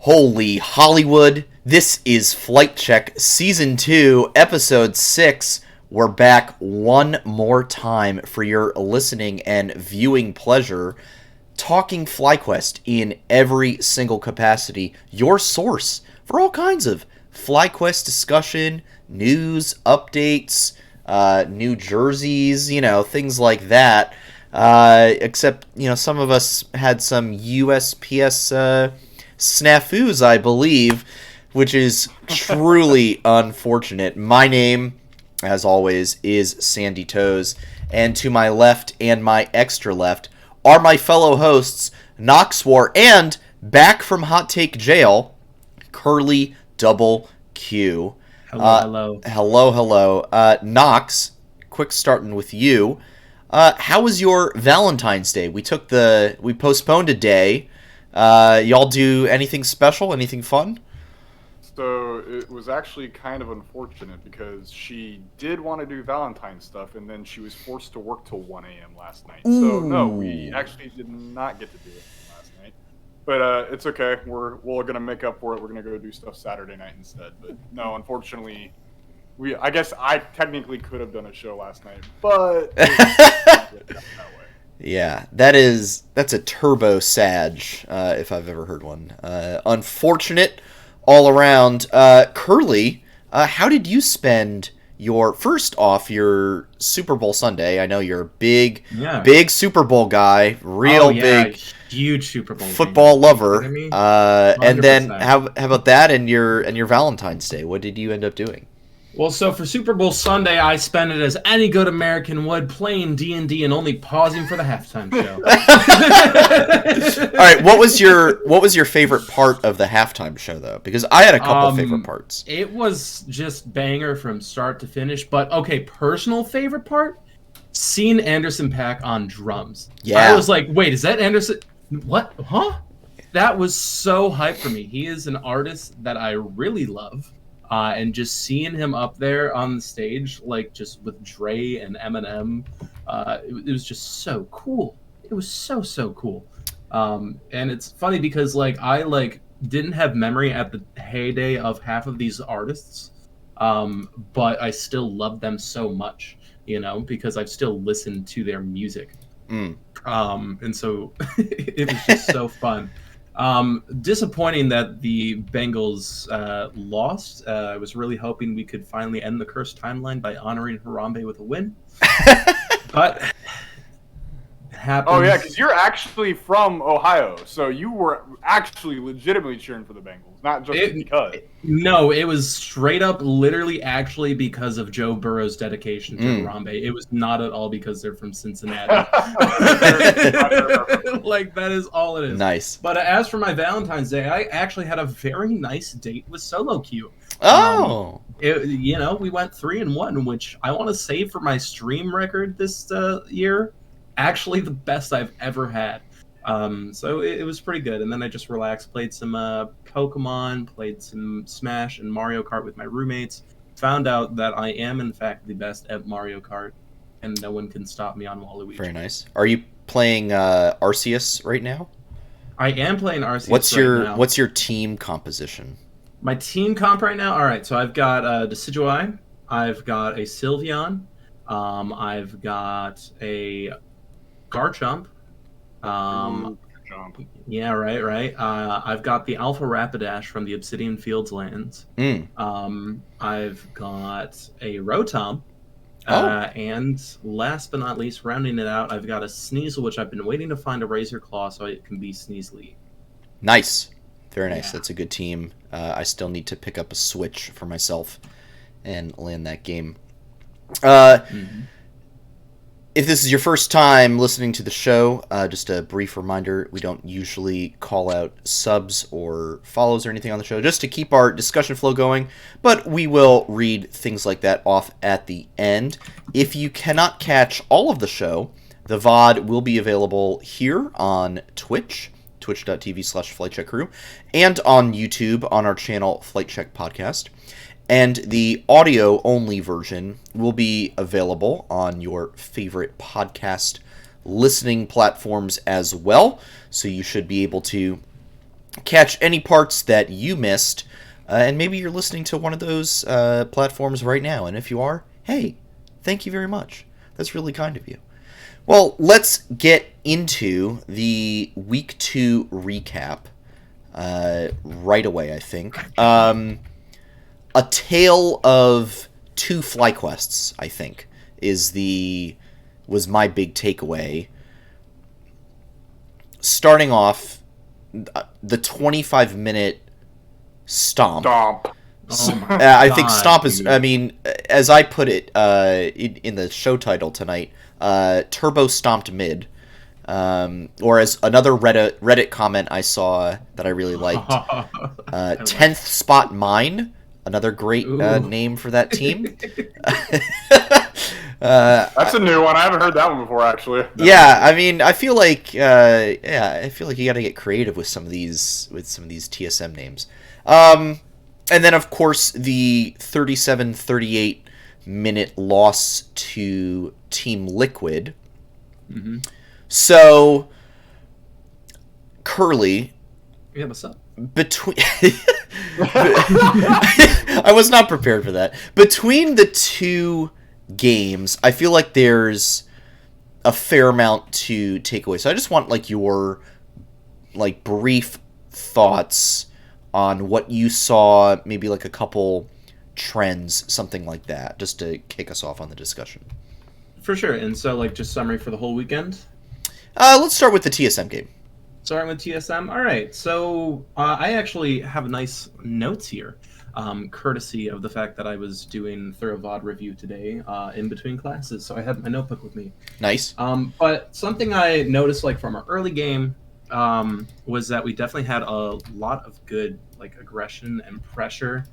Holy Hollywood, this is Flight Check Season 2, Episode 6. We're back one more time for your listening and viewing pleasure, talking FlyQuest in every single capacity, your source for all kinds of FlyQuest discussion, news, updates, new jerseys, things like that. Except, some of us had some USPS snafus, I believe, which is truly unfortunate. My name, as always, is Sandy Toes, and to my left and my extra left are my fellow hosts, Knoxwar, and back from Hot Take Jail, Curly Double Q. Hello. Knox, quick starting with you. How was your Valentine's Day? We postponed a day. Y'all do anything special? Anything fun? So it was actually kind of unfortunate because she did want to do Valentine's stuff, and then she was forced to work till 1 a.m. last night. Ooh. So no, we actually did not get to do it last night. But it's okay. We're gonna make up for it. We're gonna go do stuff Saturday night instead. But no, unfortunately, I guess I technically could have done a show last night, but it didn't that way. Yeah, that's a turbo Sag, if I've ever heard one. Unfortunate all around. Curly, how did you spend your Super Bowl Sunday? I know you're a big Super Bowl guy, big, huge Super Bowl football lover. And then 100%. how about that and your Valentine's Day? What did you end up doing? Well, so for Super Bowl Sunday, I spent it as any good American would, playing D&D and only pausing for the halftime show. All right, what was your favorite part of the halftime show, though? Because I had a couple favorite parts. It was just banger from start to finish. But okay, personal favorite part: seeing Anderson .Paak on drums. Yeah, I was like, wait, is that Anderson? What? Huh? That was so hype for me. He is an artist that I really love. And just seeing him up there on the stage, like just with Dre and Eminem, it was just so cool. It was so cool. And it's funny because I didn't have memory at the heyday of half of these artists, but I still love them so much, because I've still listened to their music. And so it was just so fun. Disappointing that the Bengals lost. I was really hoping we could finally end the cursed timeline by honoring Harambe with a win. But it happens. Oh yeah, because you're actually from Ohio, so you were actually legitimately cheering for the Bengals, not just because. No, it was straight up, literally, actually because of Joe Burrow's dedication to Harambe. It was not at all because they're from Cincinnati. That is all it is. Nice. But as for my Valentine's Day, I actually had a very nice date with Solo Q. Oh. We went 3-1, which I want to say for my stream record this year, actually the best I've ever had. So it was pretty good. And then I just relaxed, played some Pokemon, played some Smash and Mario Kart with my roommates. Found out that I am, in fact, the best at Mario Kart, and no one can stop me on Waluigi. Very nice. Are you playing Arceus right now? I am playing Arceus right now. What's your team composition? My team comp right now? All right, so I've got Decidueye. I've got a Sylveon. I've got a Garchomp. Yeah, right. I've got the Alpha Rapidash from the Obsidian Fields lands. I've got a Rotom. And last but not least, rounding it out, I've got a Sneasel, which I've been waiting to find a Razor Claw so it can be Sneasely. Nice. Very nice. Yeah. That's a good team. I still need to pick up a Switch for myself and land that game. If this is your first time listening to the show, just a brief reminder, we don't usually call out subs or follows or anything on the show, just to keep our discussion flow going, but we will read things like that off at the end. If you cannot catch all of the show, the VOD will be available here on Twitch, twitch.tv/FlightCheckCrew, and on YouTube on our channel Flight Check Podcast. And the audio-only version will be available on your favorite podcast listening platforms as well. So you should be able to catch any parts that you missed, and maybe you're listening to one of those platforms right now. And if you are, hey, thank you very much. That's really kind of you. Well, let's get into the Week 2 recap right away, I think. A tale of two FlyQuests, I think, was my big takeaway. Starting off, the 25-minute Stomp. Stomp. Oh my I think God, Stomp is, dude. I mean, as I put it in the show title tonight, Turbo Stomped Mid. Or as another Reddit comment I saw that I really liked, 10th Spot Mine, another great name for that team. That's a new one. I haven't heard that one before, actually. Yeah, I mean, I feel like you got to get creative with some of these TSM names. And then of course the 37-38 minute loss to Team Liquid. Mm-hmm. So Curly, Yeah, what's up? between I was not prepared for that. Between the two games, I feel like there's a fair amount to take away. So I just want your brief thoughts on what you saw, maybe a couple trends, something like that, just to kick us off on the discussion. For sure. And so, just summary for the whole weekend? Let's start with the TSM game. Starting with TSM. All right. So I actually have nice notes here, courtesy of the fact that I was doing thorough VOD review today in between classes. So I had my notebook with me. Nice. But something I noticed from our early game was that we definitely had a lot of good aggression and pressure,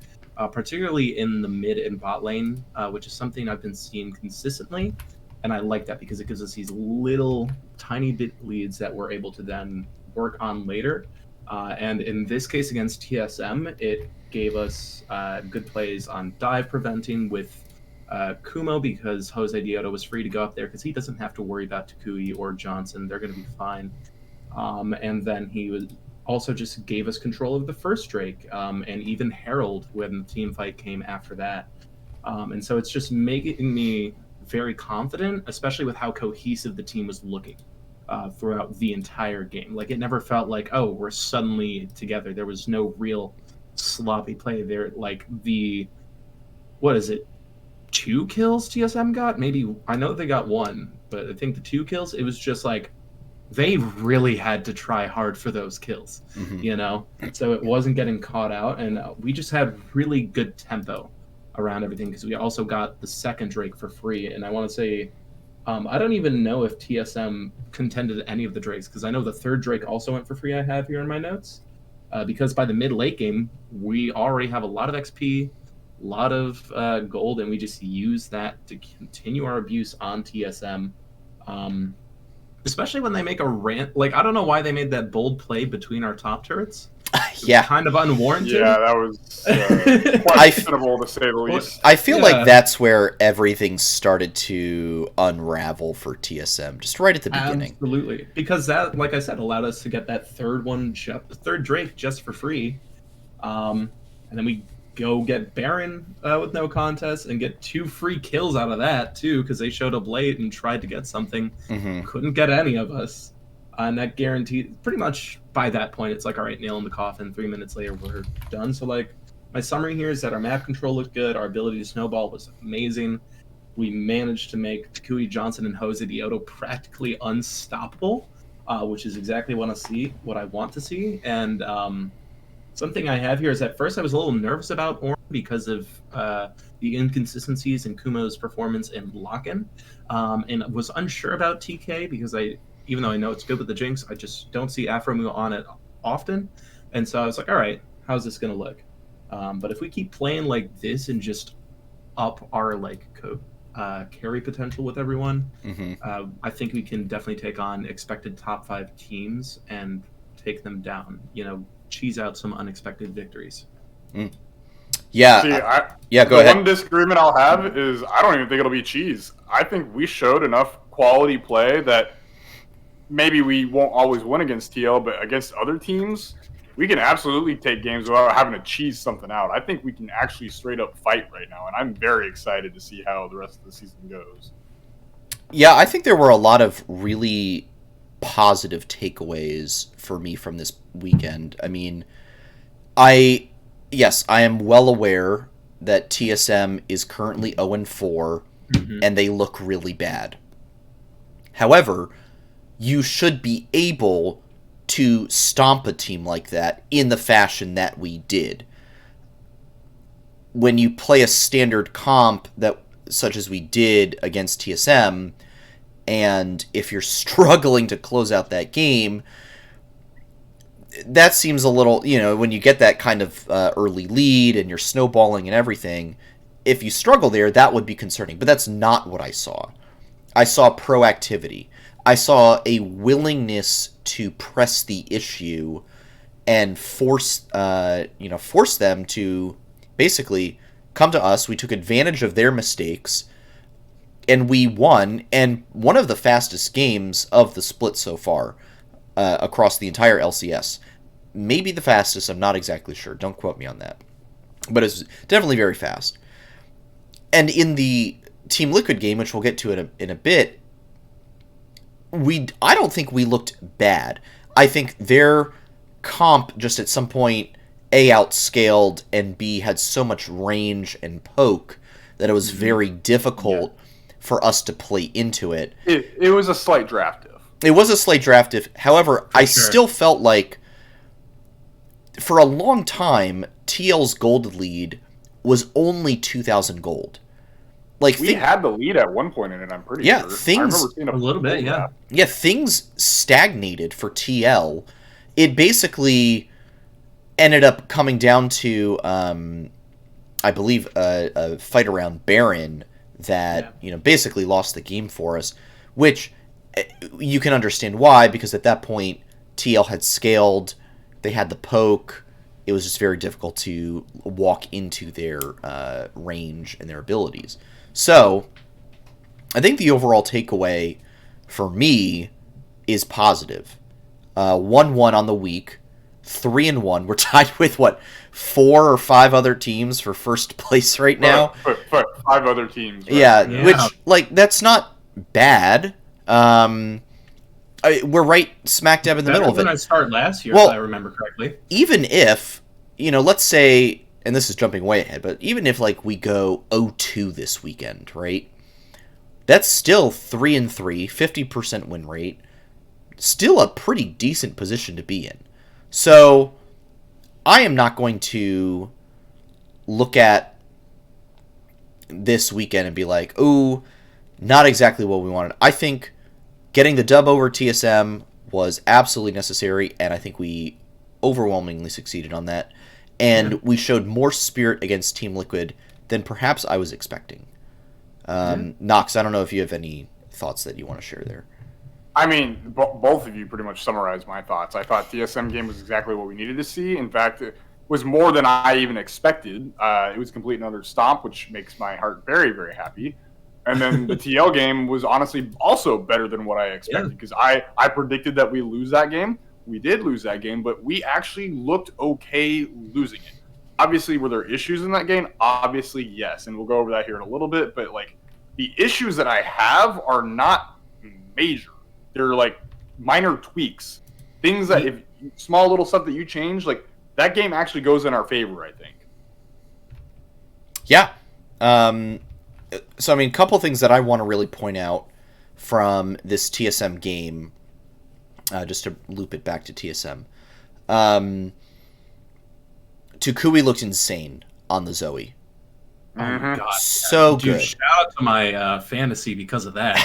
particularly in the mid and bot lane, which is something I've been seeing consistently. And I like that because it gives us these little tiny bit leads that we're able to then work on later. And in this case against TSM, it gave us good plays on dive preventing with Kumo, because Jose Dioto was free to go up there because he doesn't have to worry about Takui or Johnson. They're going to be fine. And then he was also just gave us control of the first Drake, and even Herald when the team fight came after that. And so it's just making me very confident, especially with how cohesive the team was looking throughout the entire game. It never felt like, oh, we're suddenly together. There was no real sloppy play there. What is it? 2 kills TSM got? Maybe, I know they got 1, but I think the 2 kills, it was just they really had to try hard for those kills, So it wasn't getting caught out, and we just had really good tempo around everything because we also got the second Drake for free. And I want to say, I don't even know if TSM contended any of the Drakes, because I know the third Drake also went for free. I have here in my notes, because by the mid-late game, we already have a lot of XP, a lot of gold, and we just use that to continue our abuse on TSM. Especially when they make a rant. I don't know why they made that bold play between our top turrets. Yeah. Kind of unwarranted. Yeah, that was questionable to say the least. I feel like that's where everything started to unravel for TSM, just right at the beginning. Absolutely. Because that, like I said, allowed us to get that third Drake just for free. And then we go get Baron with no contest and get 2 free kills out of that, too, because they showed up late and tried to get something. Mm-hmm. Couldn't get any of us. And that guaranteed, pretty much by that point, it's all right, nail in the coffin. 3 minutes later, we're done. So, my summary here is that our map control looked good. Our ability to snowball was amazing. We managed to make Takui, Johnson, and Jose Dioto practically unstoppable, which is exactly what I want to see. And something I have here is at first I was a little nervous about Ornn because of the inconsistencies in Kumo's performance in lock-in, and was unsure about TK because even though I know it's good with the Jinx, I just don't see Afromu on it often. And so I was like, all right, how's this going to look? But if we keep playing like this and just up our carry potential with everyone, I think we can definitely take on expected top 5 teams and take them down, cheese out some unexpected victories. Yeah. See, go ahead. One disagreement I'll have is I don't even think it'll be cheese. I think we showed enough quality play that maybe we won't always win against TL, but against other teams, we can absolutely take games without having to cheese something out. I think we can actually straight up fight right now, and I'm very excited to see how the rest of the season goes. Yeah, I think there were a lot of really positive takeaways for me from this weekend. I mean, yes, I am well aware that TSM is currently 0-4, and they look really bad. However, you should be able to stomp a team like that in the fashion that we did. When you play a standard comp that such as we did against TSM, and if you're struggling to close out that game, that seems a little, when you get that kind of early lead and you're snowballing and everything, if you struggle there, that would be concerning. But that's not what I saw. I saw proactivity. I saw a willingness to press the issue and force them to basically come to us. We took advantage of their mistakes, and we won. And one of the fastest games of the split so far across the entire LCS. Maybe the fastest, I'm not exactly sure. Don't quote me on that. But it's definitely very fast. And in the Team Liquid game, which we'll get to in a bit, I don't think we looked bad. I think their comp just at some point, A, outscaled, and B, had so much range and poke that it was very difficult for us to play into it. It was a slight draft diff. It was a slight draft diff. However, I still felt like for a long time, TL's gold lead was only 2,000 gold. Like we had the lead at one point in it, I'm pretty sure. Things, I remember seeing a little bit, yeah. Yeah, things stagnated for TL. It basically ended up coming down to, I believe, a fight around Baron that, basically lost the game for us, which you can understand why, because at that point, TL had scaled, they had the poke, it was just very difficult to walk into their range and their abilities. So, I think the overall takeaway for me is positive. 1-1 on the week, 3-1. We're tied with, 4 or 5 other teams for first place right now? 5 other teams. Right? Yeah, which, that's not bad. We're right smack dab in the middle of it. When I started last year, if I remember correctly. Even if, let's say, and this is jumping way ahead, but even if we go 0-2 this weekend, right? That's still 3-3, 50% win rate. Still a pretty decent position to be in. So, I am not going to look at this weekend and be like, ooh, not exactly what we wanted. I think getting the dub over TSM was absolutely necessary, and I think we overwhelmingly succeeded on that. And we showed more spirit against Team Liquid than perhaps I was expecting. Nox, I don't know if you have any thoughts that you want to share there. I mean, both of you pretty much summarized my thoughts. I thought TSM game was exactly what we needed to see. In fact, it was more than I even expected. It was complete and utter stomp, which makes my heart very, very happy. And then the TL game was honestly also better than what I expected, because I predicted that we lose that game. We did lose that game, but we actually looked okay losing it. Obviously, were there issues in that game? Obviously, yes, and we'll go over that here in a little bit. But the issues that I have are not major; they're minor tweaks, things that if small little stuff that you change, that game actually goes in our favor. I think. Yeah. So I mean, a couple things that I want to really point out from this TSM game. Just to loop it back to TSM. Tukui looked insane on the Zoe. Oh my god. So Dude, good. Shout out to my fantasy because of that.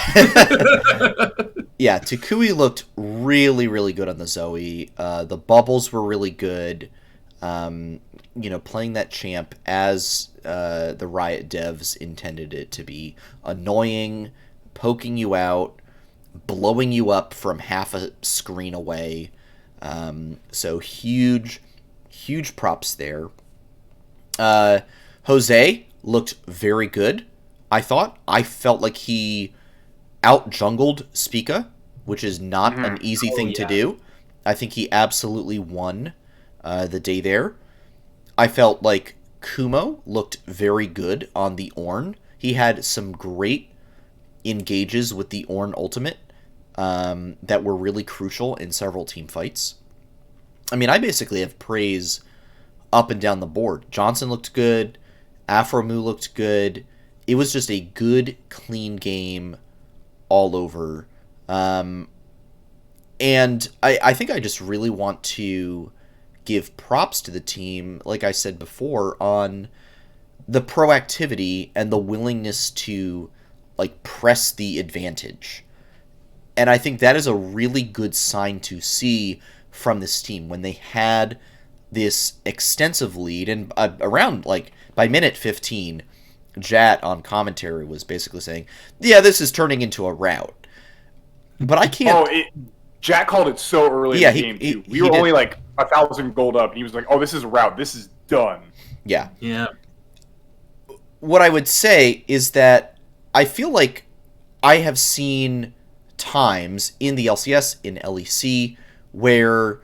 Yeah, Tukui looked really, really good on the Zoe. The bubbles were really good. Playing that champ as the Riot devs intended it to be. Annoying, poking you out, blowing you up from half a screen away. So huge props there. Jose looked very good, I thought. I felt like he out-jungled Spica, which is not an easy thing to do. I think he absolutely won the day there. I felt like Kumo looked very good on the Ornn. He had some great engages with the Ornn ultimate that were really crucial in several team fights. I mean, I basically have praise up and down the board. Johnson looked good. Afromu looked good. It was just a good, clean game all over. And I think I just really want to give props to the team, like I said before, on the proactivity and the willingness to like press the advantage. And I think that is a really good sign to see from this team when they had this extensive lead, and around like by minute 15, Jat on commentary was basically saying, "Yeah, this is turning into a rout." But I can't. Jack called it so early in the game too. We were only like 1,000 gold up, and he was like, "Oh, this is a rout. This is done." Yeah. Yeah. What I would say is that I feel like I have seen times in the LCS, in LEC, where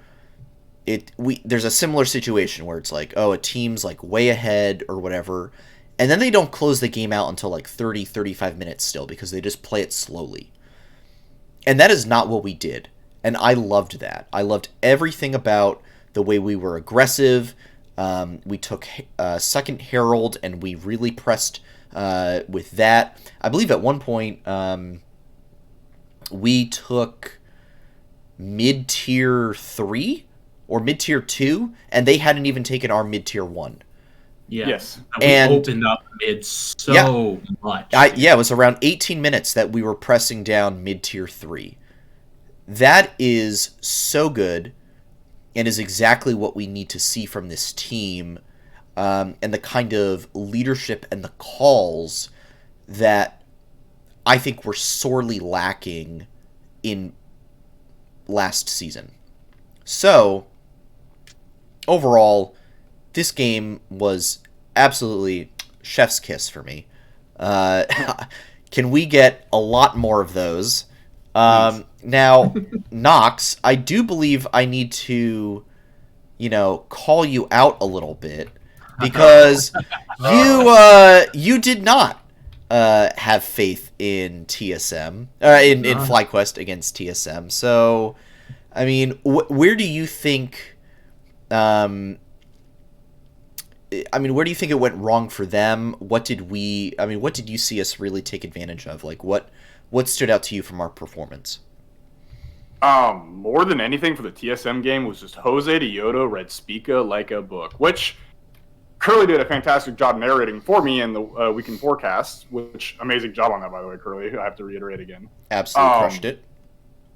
there's a similar situation where it's like, oh, a team's like way ahead or whatever, and then they don't close the game out until like 30, 35 minutes still because they just play it slowly. And that is not what we did. And I loved that. I loved everything about the way we were aggressive. We took second Herald and we really pressed with that. I believe at one point we took mid-tier 3 or mid-tier 2, and they hadn't even taken our mid-tier 1. Yeah. Yes. And we opened up mid so much. It was around 18 minutes that we were pressing down mid-tier 3. That is so good and is exactly what we need to see from this team, and the kind of leadership and the calls that I think were sorely lacking in last season. So, overall, this game was absolutely chef's kiss for me. Can we get a lot more of those? Now, Nox, I do believe I need to, call you out a little bit because you did not have faith in TSM, in FlyQuest against TSM. So, I mean, where do you think? Where do you think it went wrong for them? What did you see us really take advantage of? Like, what stood out to you from our performance? More than anything for the TSM game was just Jose de Yodo read Spica like a book, which Curly did a fantastic job narrating for me in the weekend forecast, which amazing job on that, by the way, Curly. I have to reiterate again. Absolutely crushed it.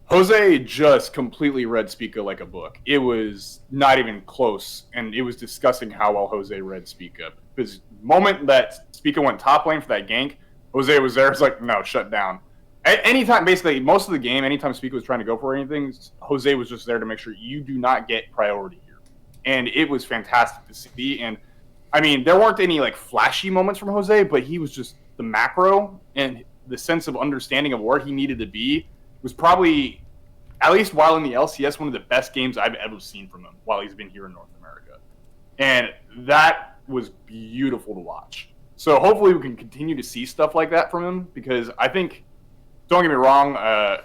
Jose just completely read Spica like a book. It was not even close, and it was disgusting how well Jose read Spica. Because the moment that Spica went top lane for that gank, Jose was there. It's like, no, shut down. Anytime, basically, most of the game, anytime Spica was trying to go for anything, Jose was just there to make sure you do not get priority here. And it was fantastic to see. And, I mean, there weren't any, like, flashy moments from Jose, but he was just the macro and the sense of understanding of where he needed to be was probably, at least while in the LCS, one of the best games I've ever seen from him while he's been here in North America. And that was beautiful to watch. So hopefully we can continue to see stuff like that from him because I think, don't get me wrong,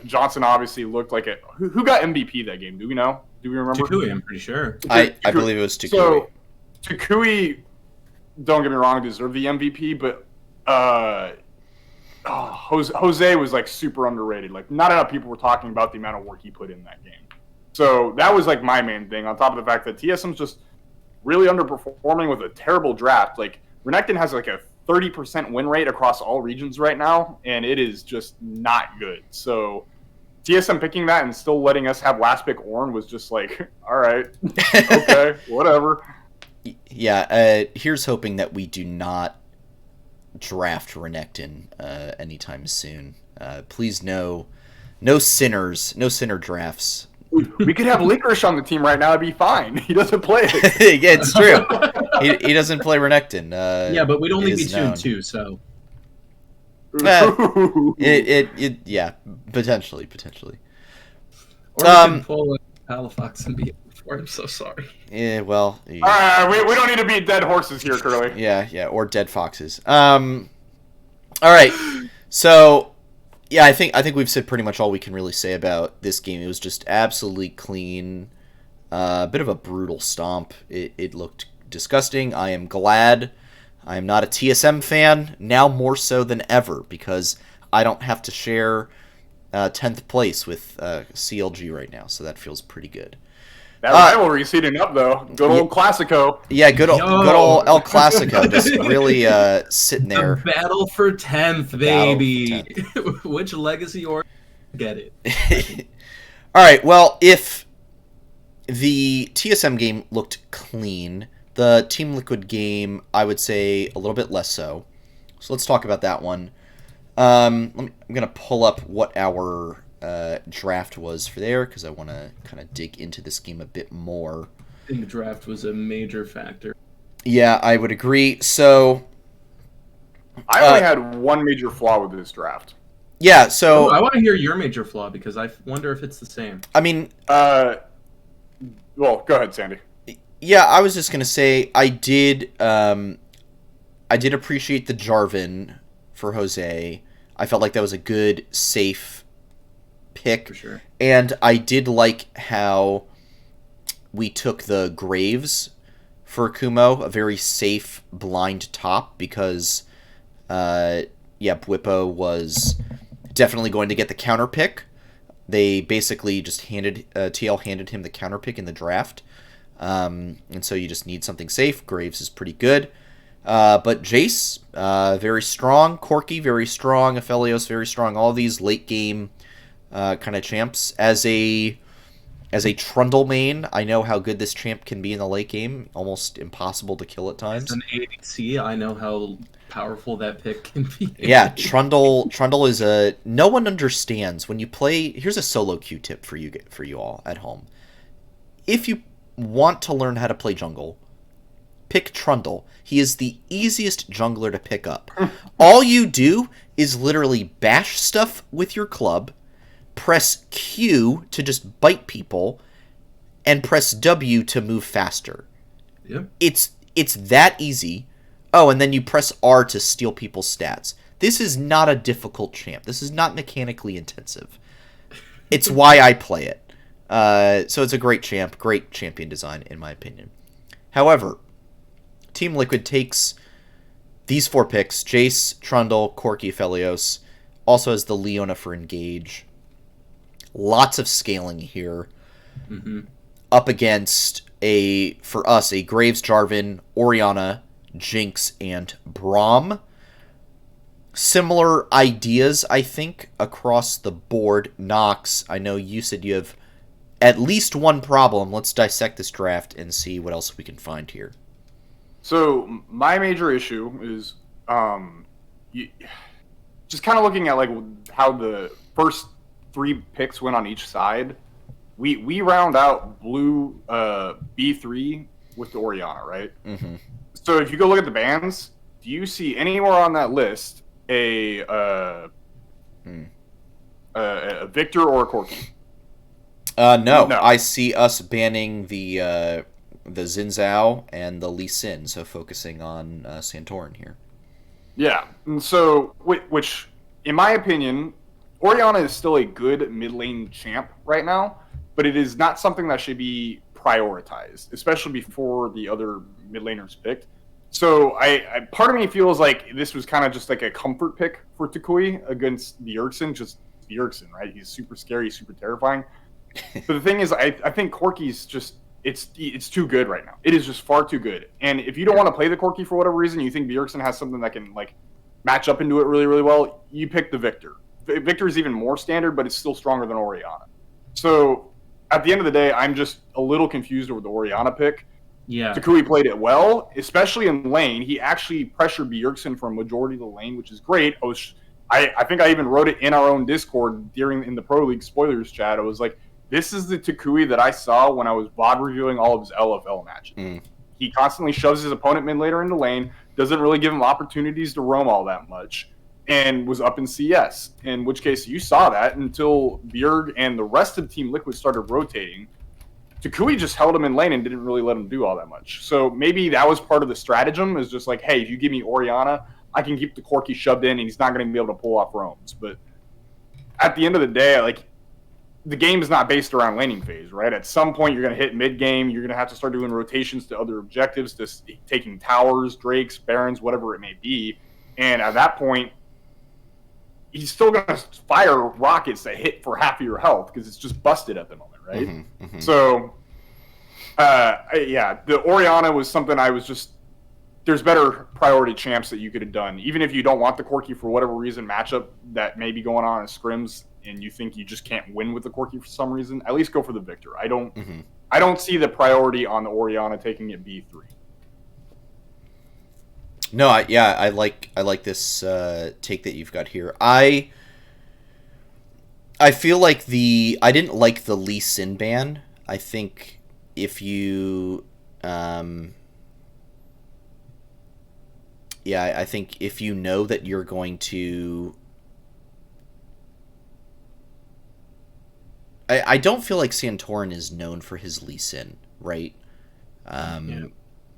Johnson obviously looked like it. Who got MVP that game? Do we know? Do we remember? Takui, I'm pretty sure. I believe it was Takui. So Takui, don't get me wrong, deserved the MVP, but Jose was like super underrated. Like not enough people were talking about the amount of work he put in that game. So that was like my main thing. On top of the fact that TSM's just really underperforming with a terrible draft. Like Renekton has like a 30% win rate across all regions right now, and it is just not good. So TSM picking that and still letting us have last pick Ornn was just like, all right, okay, whatever. Yeah, here's hoping that we do not draft Renekton anytime soon. Please, no sinners, no sinner drafts. We could have Licorice on the team right now; it'd be fine. He doesn't play it. Yeah, it's true. He doesn't play Renekton. Yeah, but we'd only be 2-2, so. Yeah, potentially. Or we can pull Palafox and be for. I'm so sorry. Yeah, well. We don't need to beat dead horses here, Curly. Yeah, or dead foxes. All right. So, yeah, I think we've said pretty much all we can really say about this game. It was just absolutely clean. A bit of a brutal stomp. It looked disgusting. I am glad I am not a TSM fan, now more so than ever, because I don't have to share 10th place with CLG right now, so that feels pretty good. That rivalry's heating up, though. Good old Classico. Yeah, good old El Clasico, just really sitting there. The battle for 10th, baby. For 10th. Which legacy or get it? All right, well, if the TSM game looked clean, the Team Liquid game, I would say a little bit less so. So let's talk about that one. I'm going to pull up what our draft was for there, because I want to kind of dig into this game a bit more. I think the draft was a major factor. Yeah, I would agree. So I only had one major flaw with this draft. Yeah, so... Ooh, I want to hear your major flaw, because I wonder if it's the same. I mean... well, go ahead, Sandy. Yeah, I was just going to say, I did appreciate the Jarvan for Jose. I felt like that was a good, safe pick. For sure. And I did like how we took the Graves for Kumo, a very safe blind top, because, Bwipo was definitely going to get the counter pick. They basically just TL handed him the counter pick in the draft. And so you just need something safe. Graves is pretty good. But Jace, very strong. Corki, very strong. Aphelios, very strong. All these late game kind of champs. As a Trundle main, I know how good this champ can be in the late game. Almost impossible to kill at times. As an ADC, I know how powerful that pick can be. Yeah, Trundle is a... No one understands when you play... Here's a solo Q tip for you all at home. If you want to learn how to play jungle, pick Trundle. He is the easiest jungler to pick up. All you do is literally bash stuff with your club, press Q to just bite people, and press W to move faster. Yep. It's that easy. Oh, and then you press R to steal people's stats. This is not a difficult champ. This is not mechanically intensive. It's why I play it. So it's a great champ, great champion design, in my opinion. However, Team Liquid takes these 4 picks, Jace, Trundle, Corki, Aphelios, also has the Leona for Engage. Lots of scaling here. Mm-hmm. Up against, for us, a Graves, Jarvan, Orianna, Jinx, and Braum. Similar ideas, I think, across the board. Nox, I know you said you have at least one problem. Let's dissect this draft and see what else we can find here. So my major issue is just kind of looking at like how the first 3 picks went on each side. We round out blue B3 with the Orianna, right? Mm-hmm. So if you go look at the bans, do you see anywhere on that list a Victor or a Corki? No. I see us banning the Xin Zhao and the Lee Sin, so focusing on Santorin here. Yeah, and so, which, in my opinion, Orianna is still a good mid lane champ right now, but it is not something that should be prioritized, especially before the other mid laners picked. So I part of me feels like this was kind of just like a comfort pick for Takui against Bjergsen, just Bjergsen, right? He's super scary, super terrifying. But the thing is, I think Corki's just, it's too good right now. It is just far too good. And if you don't want to play the Corki for whatever reason, you think Bjergsen has something that can like match up into it really, really well, you pick the Victor. Victor is even more standard, but it's still stronger than Orianna. So at the end of the day, I'm just a little confused over the Orianna pick. Yeah. Takui played it well, especially in lane. He actually pressured Bjergsen for a majority of the lane, which is great. I think I even wrote it in our own Discord in the Pro League spoilers chat. I was like, this is the Takui that I saw when I was VOD reviewing all of his LFL matches. He constantly shoves his opponent mid laner into lane, doesn't really give him opportunities to roam all that much, and was up in CS. In which case, you saw that until Bjerg and the rest of Team Liquid started rotating. Takui just held him in lane and didn't really let him do all that much. So maybe that was part of the stratagem, is just like, hey, if you give me Orianna, I can keep the Corki shoved in and he's not going to be able to pull off roams. But at the end of the day, like, the game is not based around laning phase, right? At some point, you're going to hit mid game. You're going to have to start doing rotations to other objectives, to taking towers, drakes, barons, whatever it may be. And at that point, he's still going to fire rockets that hit for half of your health because it's just busted at the moment, right? So, yeah, the Orianna was something I was just, there's better priority champs that you could have done. Even if you don't want the Corki for whatever reason, matchup that may be going on in scrims, and you think you just can't win with the Corki for some reason, at least go for the Victor. I don't see the priority on the Orianna taking it B3. No, I like this take that you've got here. I feel like I didn't like the Lee Sin ban. I think if you I think if you know that you're going to, I don't feel like Santorin is known for his Lee Sin, right?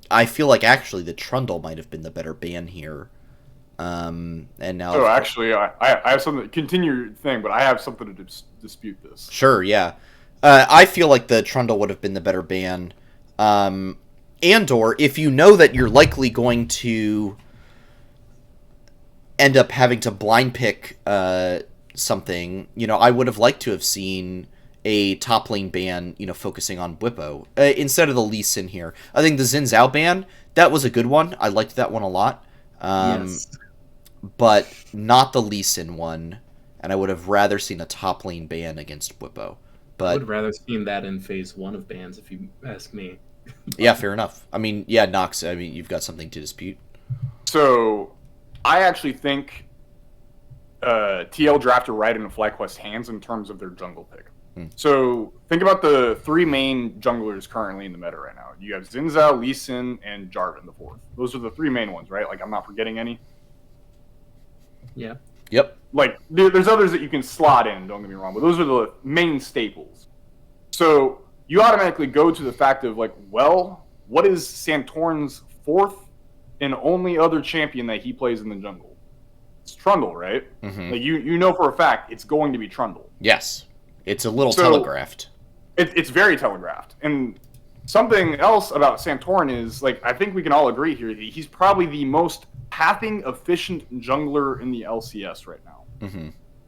I feel like actually the Trundle might have been the better ban here. And now, so actually, I have something. Continue your thing, but I have something to dispute this. Sure, yeah. I feel like the Trundle would have been the better ban. And/or if you know that you're likely going to end up having to blind pick something, I would have liked to have seen a top lane ban, focusing on Bwipo instead of the Lee Sin here. I think the Xin Zhao ban, that was a good one. I liked that one a lot. Yes. But not the Lee Sin one, and I would have rather seen a top lane ban against Bwipo. But I would rather seen that in phase 1 of bans, if you ask me. Yeah, fair enough. I mean, yeah, Nox, I mean, you've got something to dispute. So, I actually think TL drafted right into FlyQuest's hands in terms of their jungle pick. So, think about the 3 main junglers currently in the meta right now. You have Xin Zhao, Lee Sin, and Jarvan the 4th. Those are the 3 main ones, right? Like, I'm not forgetting any. Yeah. Yep. Like, there's others that you can slot in, don't get me wrong, but those are the main staples. So, you automatically go to the fact of, like, well, what is Santorin's 4th and only other champion that he plays in the jungle? It's Trundle, right? Like, you know for a fact it's going to be Trundle. Yes. It's a little telegraphed. It's very telegraphed. And something else about Santorin is, like, I think we can all agree here, he's probably the most pathing efficient jungler in the LCS right now.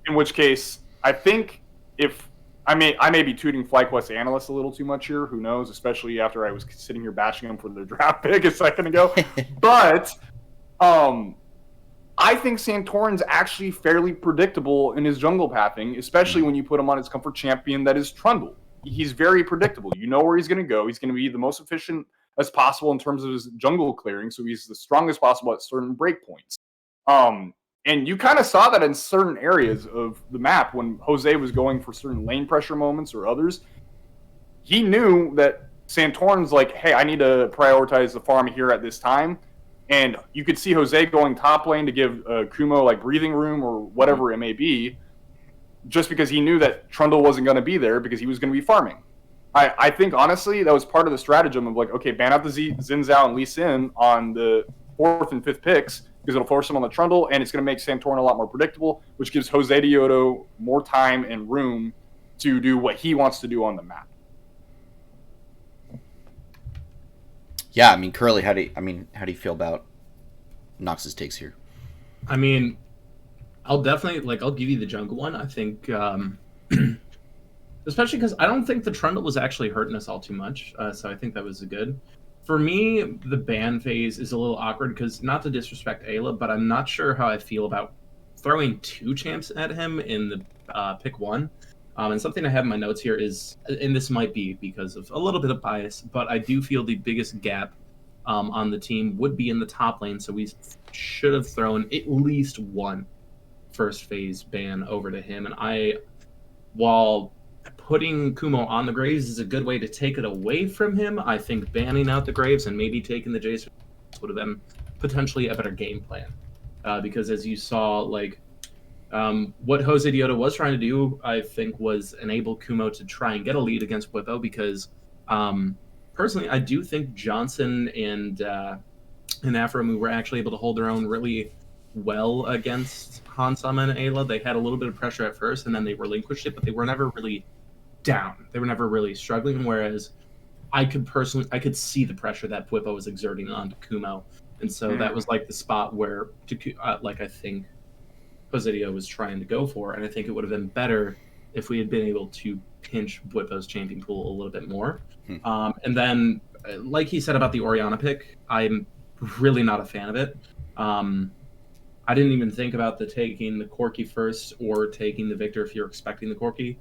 In which case, I think if I may be tooting FlyQuest analysts a little too much here, who knows, especially after I was sitting here bashing them for their draft pick a second ago. But I think Santorin's actually fairly predictable in his jungle pathing, especially when you put him on his comfort champion that is Trundle. He's very predictable. You know where he's going to go. He's going to be the most efficient as possible in terms of his jungle clearing, so he's the strongest possible at certain breakpoints. And you kind of saw that in certain areas of the map when Jose was going for certain lane pressure moments or others. He knew that Santorin's like, hey, I need to prioritize the farm here at this time. And you could see Jose going top lane to give Kumo like breathing room or whatever it may be, just because he knew that Trundle wasn't going to be there because he was going to be farming. I think, honestly, that was part of the stratagem of like, okay, ban out the Xin Zhao and Lee Sin on the 4th and 5th picks because it'll force him on the Trundle, and it's going to make Santorin a lot more predictable, which gives Jose Dioto more time and room to do what he wants to do on the map. Yeah, I mean, Curly, how do you feel about Nox's takes here? I mean, I'll definitely, I'll give you the jungle one. I think, especially because I don't think the Trundle was actually hurting us all too much, so I think that was good. For me, the ban phase is a little awkward because, not to disrespect Ayla, but I'm not sure how I feel about throwing 2 champs at him in the pick 1. And something I have in my notes here is, and this might be because of a little bit of bias, but I do feel the biggest gap on the team would be in the top lane, so we should have thrown at least 1 first phase ban over to him. And while putting Kumo on the Graves is a good way to take it away from him, I think banning out the Graves and maybe taking the Jace would have been potentially a better game plan. Because as you saw, what Jose Dioto was trying to do, I think, was enable Kumo to try and get a lead against Bwipo, because Personally, I do think Johnson and Afromu were actually able to hold their own really well against Hansama and Ayla. They had a little bit of pressure at first, and then they relinquished it, but they were never really down. They were never really struggling, whereas I could see the pressure that Bwipo was exerting onto Kumo. And so that was like the spot where, I think Presidio was trying to go for, and I think it would have been better if we had been able to pinch Bwipo's champion pool a little bit more. And then, like he said about the Oriana pick, I'm really not a fan of it. I didn't even think about taking the Corki first or taking the Victor if you're expecting the Corki.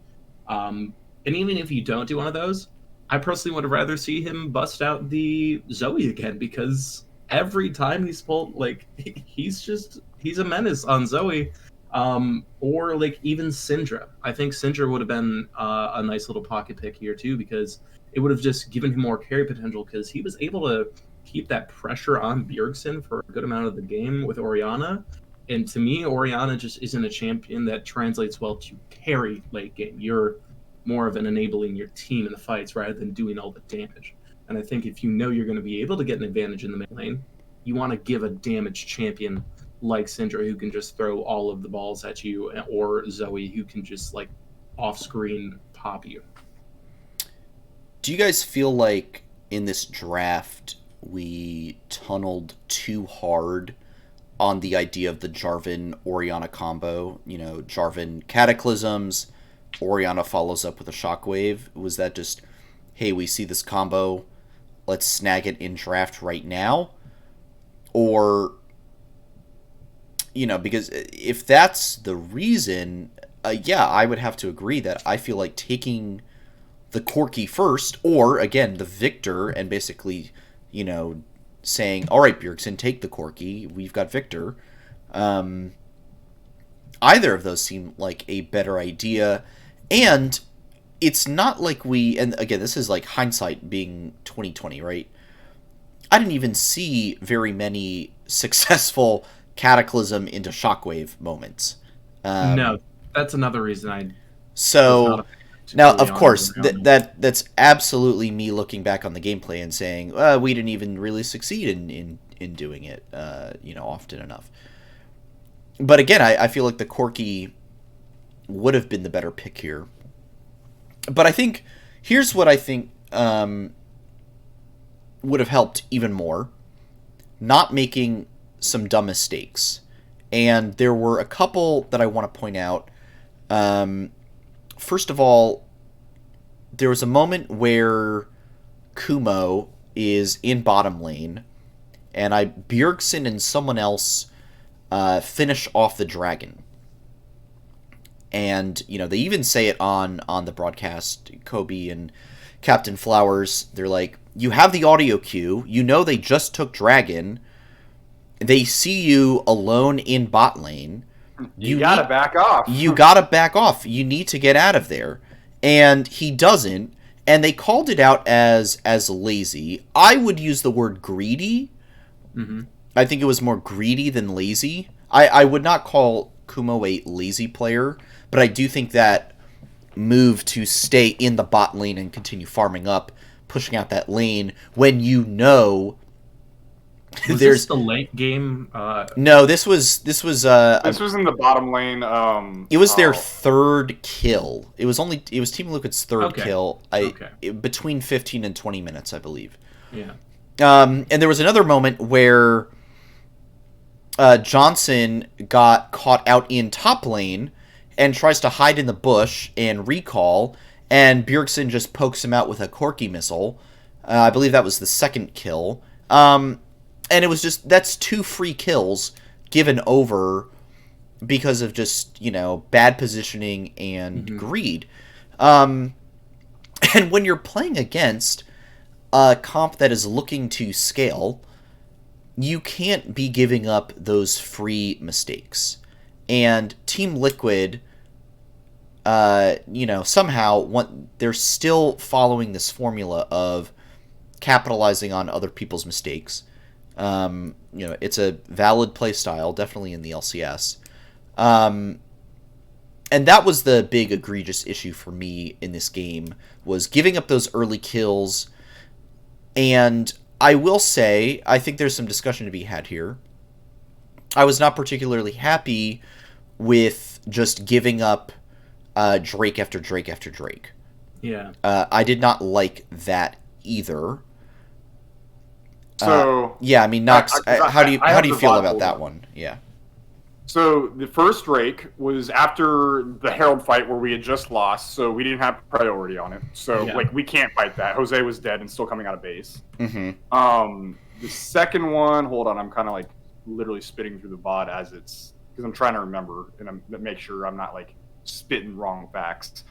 And even if you don't do one of those, I personally would have rather see him bust out the Zoe again, because every time he's pulled, he's a menace on Zoe. Or like even Syndra. I think Syndra would have been a nice little pocket pick here too, because it would have just given him more carry potential, because he was able to keep that pressure on Bjergsen for a good amount of the game with Oriana. And to me, Oriana just isn't a champion that translates well to carry late game. You're more of an enabling your team in the fights rather than doing all the damage. And I think if you know you're going to be able to get an advantage in the mid lane, you want to give a damaged champion like Syndra, who can just throw all of the balls at you, or Zoe, who can just like off-screen pop you. Do you guys feel like in this draft we tunneled too hard on the idea of the Jarvan-Oriana combo? You know, Jarvan Cataclysms, Oriana follows up with a Shockwave. Was that just, hey, we see this combo, let's snag it in draft right now? Or, you know, because if that's the reason, yeah, I would have to agree that I feel like taking the Corki first, or, again, the Victor, and basically, you know, saying, all right, Bjergsen, take the Corki, we've got Victor. Either of those seem like a better idea. And it's not like and again, this is like hindsight being 2020, right? I didn't even see very many successful Cataclysm into Shockwave moments. No, that's another reason So now, of course, that's absolutely me looking back on the gameplay and saying, we didn't even really succeed in doing it, you know, often enough. But again, I feel like the Corki would have been the better pick here. But I think, here's what I think would have helped even more. Not making some dumb mistakes. And there were a couple that I want to point out. First of all, there was a moment where Kumo is in bottom lane, and Bjergsen and someone else finish off the dragon. And, you know, they even say it on the broadcast, Kobe and Captain Flowers, they're like, you have the audio cue, you know they just took dragon, they see you alone in bot lane. You gotta back off. You gotta back off. You need to get out of there. And he doesn't, and they called it out as lazy. I would use the word greedy. Mm-hmm. I think it was more greedy than lazy. I would not call Kumo a lazy player, but I do think that move to stay in the bot lane and continue farming up, pushing out that lane when you know was this the late game? No, this was this was in the bottom lane. It was their third kill. It was Team Liquid's third kill. Between 15 and 20 minutes, I believe. Yeah. And there was another moment where Johnson got caught out in top lane and tries to hide in the bush and recall, and Bjergsen just pokes him out with a Corki missile. I believe that was the second kill. And it was that's 2 free kills given over because of just, you know, bad positioning and greed. And when you're playing against a comp that is looking to scale, you can't be giving up those free mistakes. And Team Liquid, you know, somehow they're still following this formula of capitalizing on other people's mistakes. You know, it's a valid play style, definitely in the LCS. And And that was the big egregious issue for me in this game, was giving up those early kills. And I will say, I think there's some discussion to be had here. I was not particularly happy with just giving up Drake after Drake after Drake. Yeah. I did not like that either. So yeah, I mean, Knox, how do you feel about that one? Yeah. So the first Drake was after the Herald fight where we had just lost, so we didn't have priority on it. So like we can't fight that. Jose was dead and still coming out of base. Mm-hmm. The second one, hold on, I'm kind of like literally spitting through the VOD as it's because I'm trying to remember and make sure I'm not like spitting wrong facts.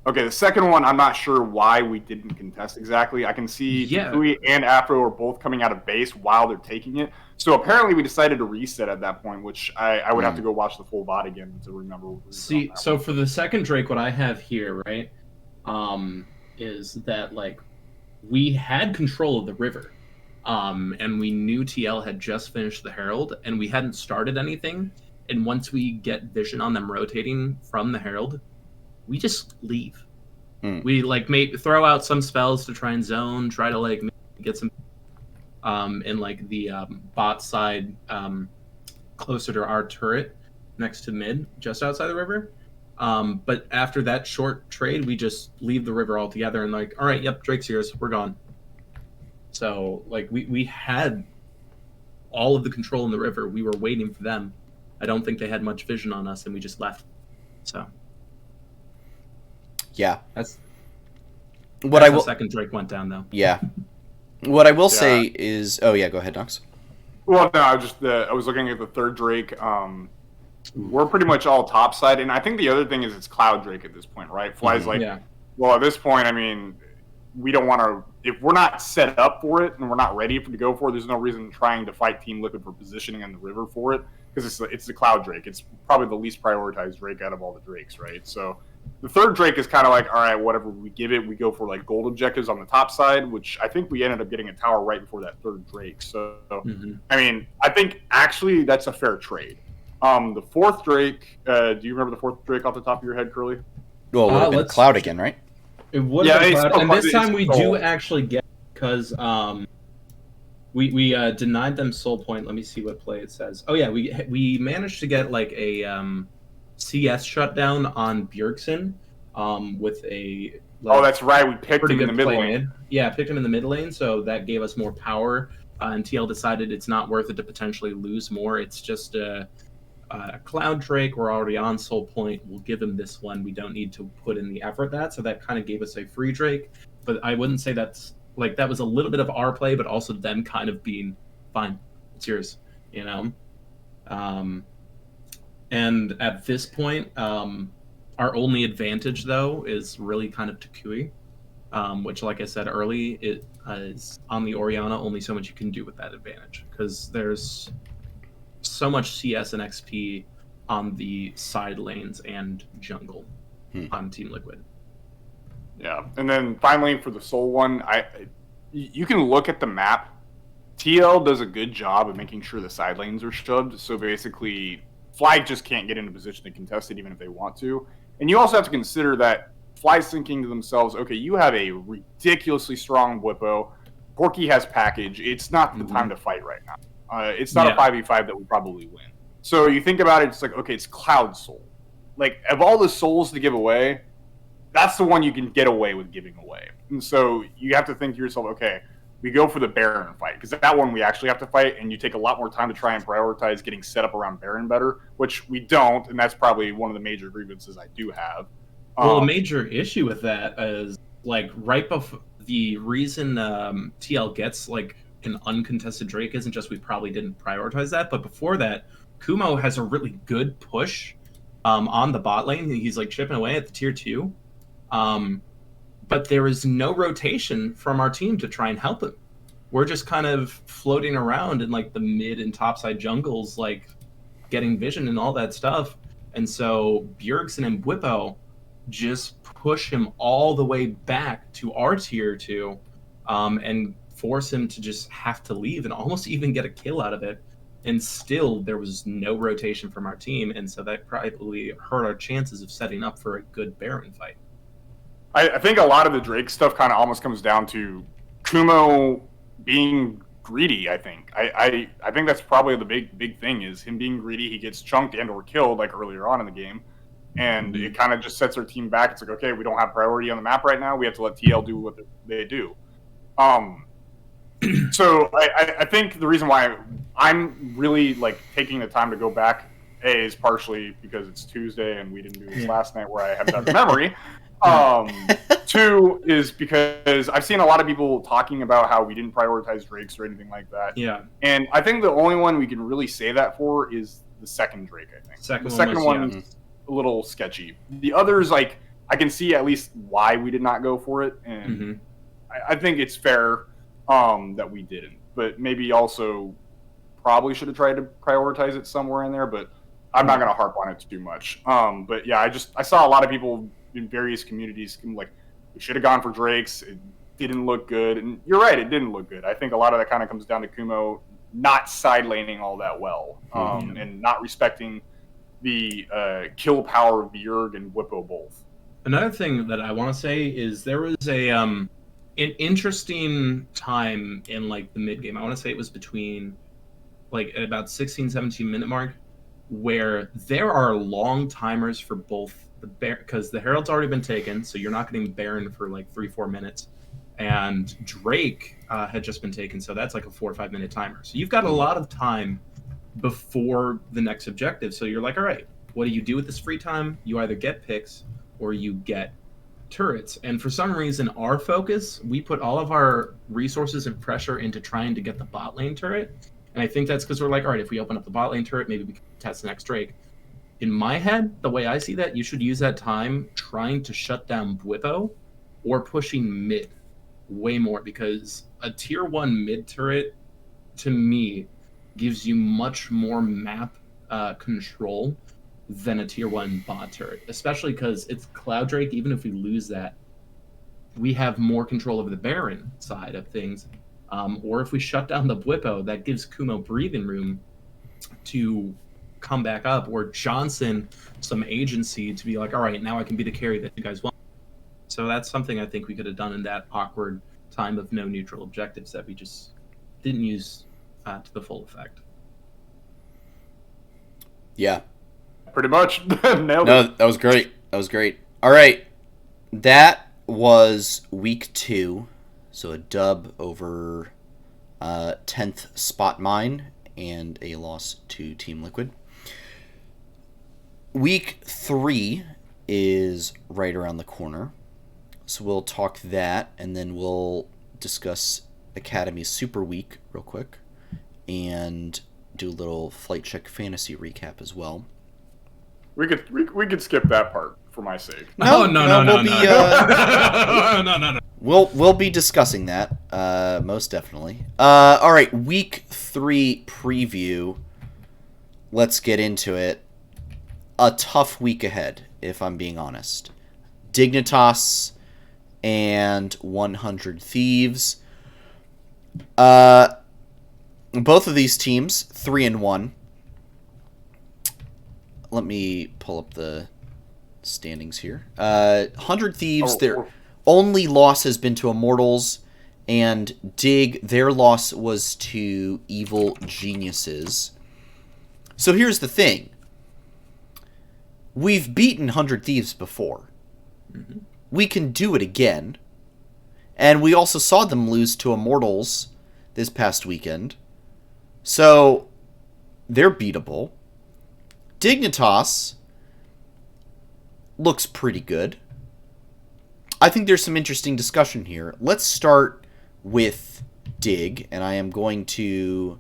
Okay, the second one, I'm not sure why we didn't contest exactly. I can see Kui and Afro are both coming out of base while they're taking it. So apparently we decided to reset at that point, which I would have to go watch the full VOD again to remember. See, so for the second Drake, what I have here, right, is that, like, we had control of the river, and we knew TL had just finished the Herald, and we hadn't started anything. And once we get vision on them rotating from the Herald, we just leave. We like throw out some spells to try and zone, try to like get some in like the bot side closer to our turret next to mid, just outside the river. But after that short trade, we just leave the river altogether and like, all right, yep, Drake's yours, we're gone. So like we had all of the control in the river. We were waiting for them. I don't think they had much vision on us, and we just left. So. Yeah, that's what I will. The second Drake went down though. Yeah, what I will say is, oh yeah, go ahead, Knox. Well, no, I was looking at the third Drake. We're pretty much all topside, and I think the other thing is it's Cloud Drake at this point, right? Fly's well, at this point, I mean, we don't want to. If we're not set up for it and we're not ready to go for it, there's no reason trying to fight Team Liquid for positioning in the river for it because it's the Cloud Drake. It's probably the least prioritized Drake out of all the Drakes, right? So. The third Drake is kind of like, all right, whatever we give it, we go for like gold objectives on the top side, which I think we ended up getting a tower right before that third Drake. So, I mean, I think actually that's a fair trade. The fourth Drake, do you remember the fourth Drake off the top of your head, Curly? Well, it would have been Cloud again, right? It would have been Cloud. And this time we do actually get because we denied them soul point. Let me see what play it says. Oh yeah, we managed to get like a CS shutdown on Bjergsen with a that's right, we picked him in the mid lane. Yeah, picked him in the mid lane, so that gave us more power, and TL decided it's not worth it to potentially lose more. It's just a Cloud Drake. We're already on soul point, we'll give him this one. We don't need to put in the effort so that kind of gave us a free Drake, but I wouldn't say that's like that was a little bit of our play, but also them kind of being fine, it's yours, you know. And at this point, our only advantage, though, is really kind of to Kui, which, like I said early, it is on the Orianna, only so much you can do with that advantage, because there's so much CS and XP on the side lanes and jungle on Team Liquid. Yeah, and then finally for the Soul one, you can look at the map. TL does a good job of making sure the side lanes are shoved, so basically Fly just can't get into position to contest it even if they want to. And you also have to consider that Fly's thinking to themselves, okay, you have a ridiculously strong Whippo. Porky has package. It's not the time to fight right now. It's not a 5v5 that we probably win. So you think about it, it's like, okay, it's Cloud Soul. Like, of all the souls to give away, that's the one you can get away with giving away. And so you have to think to yourself, okay, we go for the Baron fight, because that one we actually have to fight, and you take a lot more time to try and prioritize getting set up around Baron better, which we don't, and that's probably one of the major grievances I do have. Well, a major issue with that is, like, right before the reason TL gets, like, an uncontested Drake isn't just we probably didn't prioritize that, but before that, Kumo has a really good push on the bot lane. He's, like, chipping away at the tier 2. But there is no rotation from our team to try and help him. We're just kind of floating around in like the mid and topside jungles, like getting vision and all that stuff. And so Bjergsen and Whippo just push him all the way back to our tier 2 and force him to just have to leave and almost even get a kill out of it. and still there was no rotation from our team, and so that probably hurt our chances of setting up for a good Baron fight. I think a lot of the Drake stuff kind of almost comes down to Kumo being greedy. I think that's probably the big thing is him being greedy. He gets chunked and or killed like earlier on in the game, and it kind of just sets our team back. It's like, okay, we don't have priority on the map right now. We have to let TL do what they do. So I think the reason why I'm really like taking the time to go back is partially because it's Tuesday and we didn't do this last night where I have better memory. Two is because I've seen a lot of people talking about how we didn't prioritize Drakes or anything like that. Yeah. And I think the only one we can really say that for is the second Drake, I think. The second one's a little sketchy. The others, like, I can see at least why we did not go for it. And I think it's fair that we didn't. But maybe also probably should have tried to prioritize it somewhere in there. But I'm not going to harp on it too much. But yeah, I saw a lot of people in various communities like, we should have gone for Drakes. It didn't look good. And you're right, it didn't look good. I think a lot of that kind of comes down to Kumo not side laning all that well and not respecting the kill power of Bjerg and Whippo both. Another thing that I want to say is there was an interesting time in like the mid game. I want to say it was between like at about 16, 17 minute mark where there are long timers for both the Baron, because the Herald's already been taken, so you're not getting Baron for like 3-4 minutes, and Drake had just been taken, so that's like a 4 or 5 minute timer. So you've got a lot of time before the next objective. So you're like, all right, what do you do with this free time? You either get picks or you get turrets. And for some reason, our focus, we put all of our resources and pressure into trying to get the bot lane turret. And I think that's because we're like, all right, if we open up the bot lane turret, maybe we can test the next Drake. In my head, the way I see that, you should use that time trying to shut down Bwippo or pushing mid way more, because a tier 1 mid turret, to me, gives you much more map control than a tier 1 bot turret, especially because it's Cloud Drake. Even if we lose that, we have more control over the Baron side of things. Or if we shut down the Bwippo, that gives Kumo breathing room to come back up, or Johnson some agency to be like, all right, now I can be the carry that you guys want. So that's something I think we could have done in that awkward time of no neutral objectives that we just didn't use to the full effect. Yeah. Pretty much. Nailed it. That was great. All right. That was week 2. So a dub over 10th Spot Mine and a loss to Team Liquid. Week 3 is right around the corner. So we'll talk that, and then we'll discuss Academy Super Week real quick and do a little Flight Check Fantasy recap as well. We could skip that part for my sake. No. We'll be discussing that most definitely. All right, week 3 preview. Let's get into it. A tough week ahead, if I'm being honest. Dignitas and 100 Thieves. Both of these teams 3-1. Let me pull up the standings here. 100 Thieves, their only loss has been to Immortals, and Dig, their loss was to Evil Geniuses. So here's the thing. We've beaten 100 Thieves before. Mm-hmm. We can do it again. And we also saw them lose to Immortals this past weekend. So they're beatable. Dignitas looks pretty good. I think there's some interesting discussion here. Let's start with Dig, and I am going to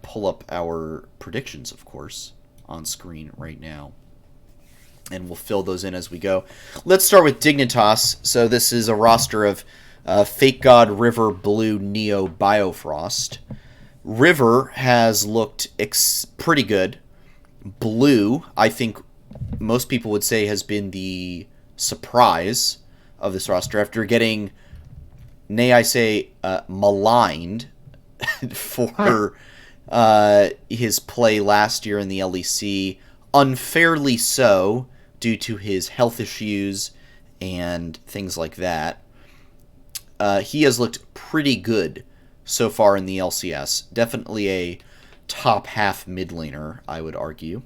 pull up our predictions, of course, on screen right now. And we'll fill those in as we go. Let's start with Dignitas. So this is a roster of Fake God, River, Blue, Neo, Biofrost. River has looked pretty good. Blue, I think most people would say, has been the surprise of this roster after getting, nay I say, maligned for his play last year in the LEC, unfairly so, due to his health issues and things like that. He has looked pretty good so far in the LCS. Definitely a top half mid laner, I would argue.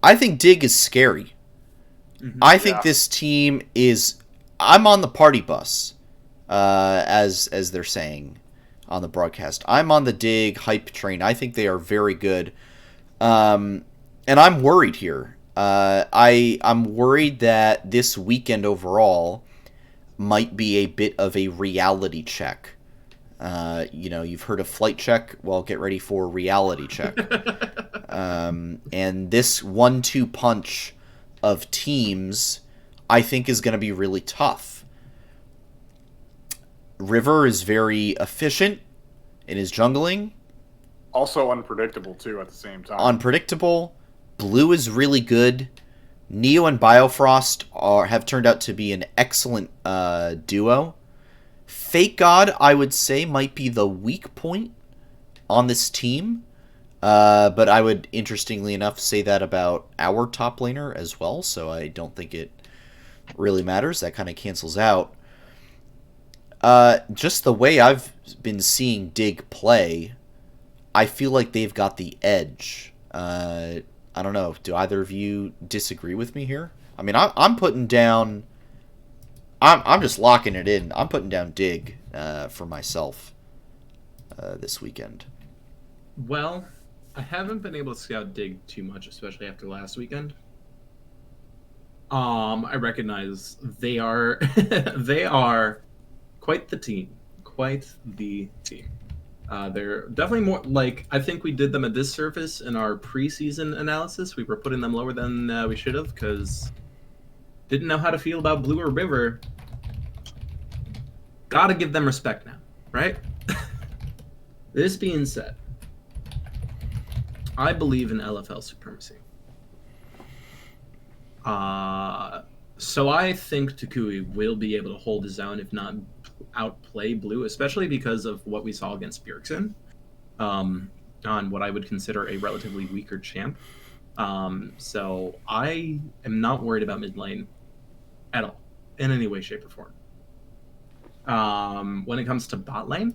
I think Dig is scary. I think this team is. I'm on the party bus, as they're saying on the broadcast. I'm on the Dig hype train. I think they are very good, and I'm worried here. I'm worried that this weekend overall might be a bit of a reality check. You've heard of flight check. Well, get ready for reality check. And this 1-2 punch of teams, I think, is going to be really tough. River is very efficient in his jungling. Also unpredictable, too, at the same time. Unpredictable. Blue is really good. Neo and Biofrost have turned out to be an excellent duo. Fake God, I would say, might be the weak point on this team. But I would, interestingly enough, say that about our top laner as well, so I don't think it really matters. That kind of cancels out. Just the way I've been seeing Dig play, I feel like they've got the edge. I don't know. Do either of you disagree with me here? I mean, I'm putting down... I'm just locking it in. I'm putting down Dig for myself this weekend. Well, I haven't been able to scout Dig too much, especially after last weekend. I recognize they are they are quite the team. Quite the team. They're definitely more like, I think we did them a disservice in our preseason analysis. We were putting them lower than we should have because didn't know how to feel about Blue or River. Gotta give them respect now, right? This being said, I believe in LFL supremacy. So I think Takui will be able to hold his own, if not outplay Blue, especially because of what we saw against Bjergsen, on what I would consider a relatively weaker champ. So I am not worried about mid lane at all, in any way, shape, or form. When it comes to bot lane,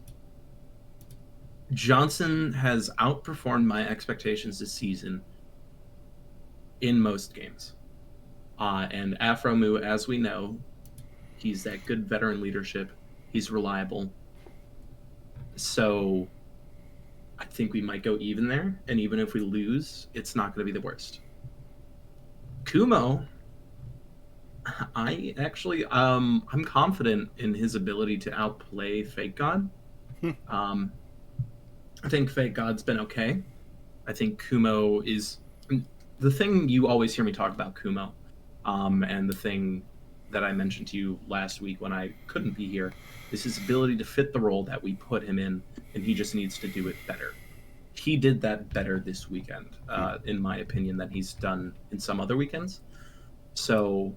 Johnson has outperformed my expectations this season in most games. And Afromu, as we know, he's that good veteran leadership. He's reliable. So I think we might go even there. And even if we lose, it's not going to be the worst. Kumo, I actually, I'm confident in his ability to outplay Fake God. I think Fake God's been okay. I think Kumo is... The thing you always hear me talk about Kumo, and the thing that I mentioned to you last week when I couldn't be here, is his ability to fit the role that we put him in, and he just needs to do it better. He did that better this weekend, in my opinion, than he's done in some other weekends. So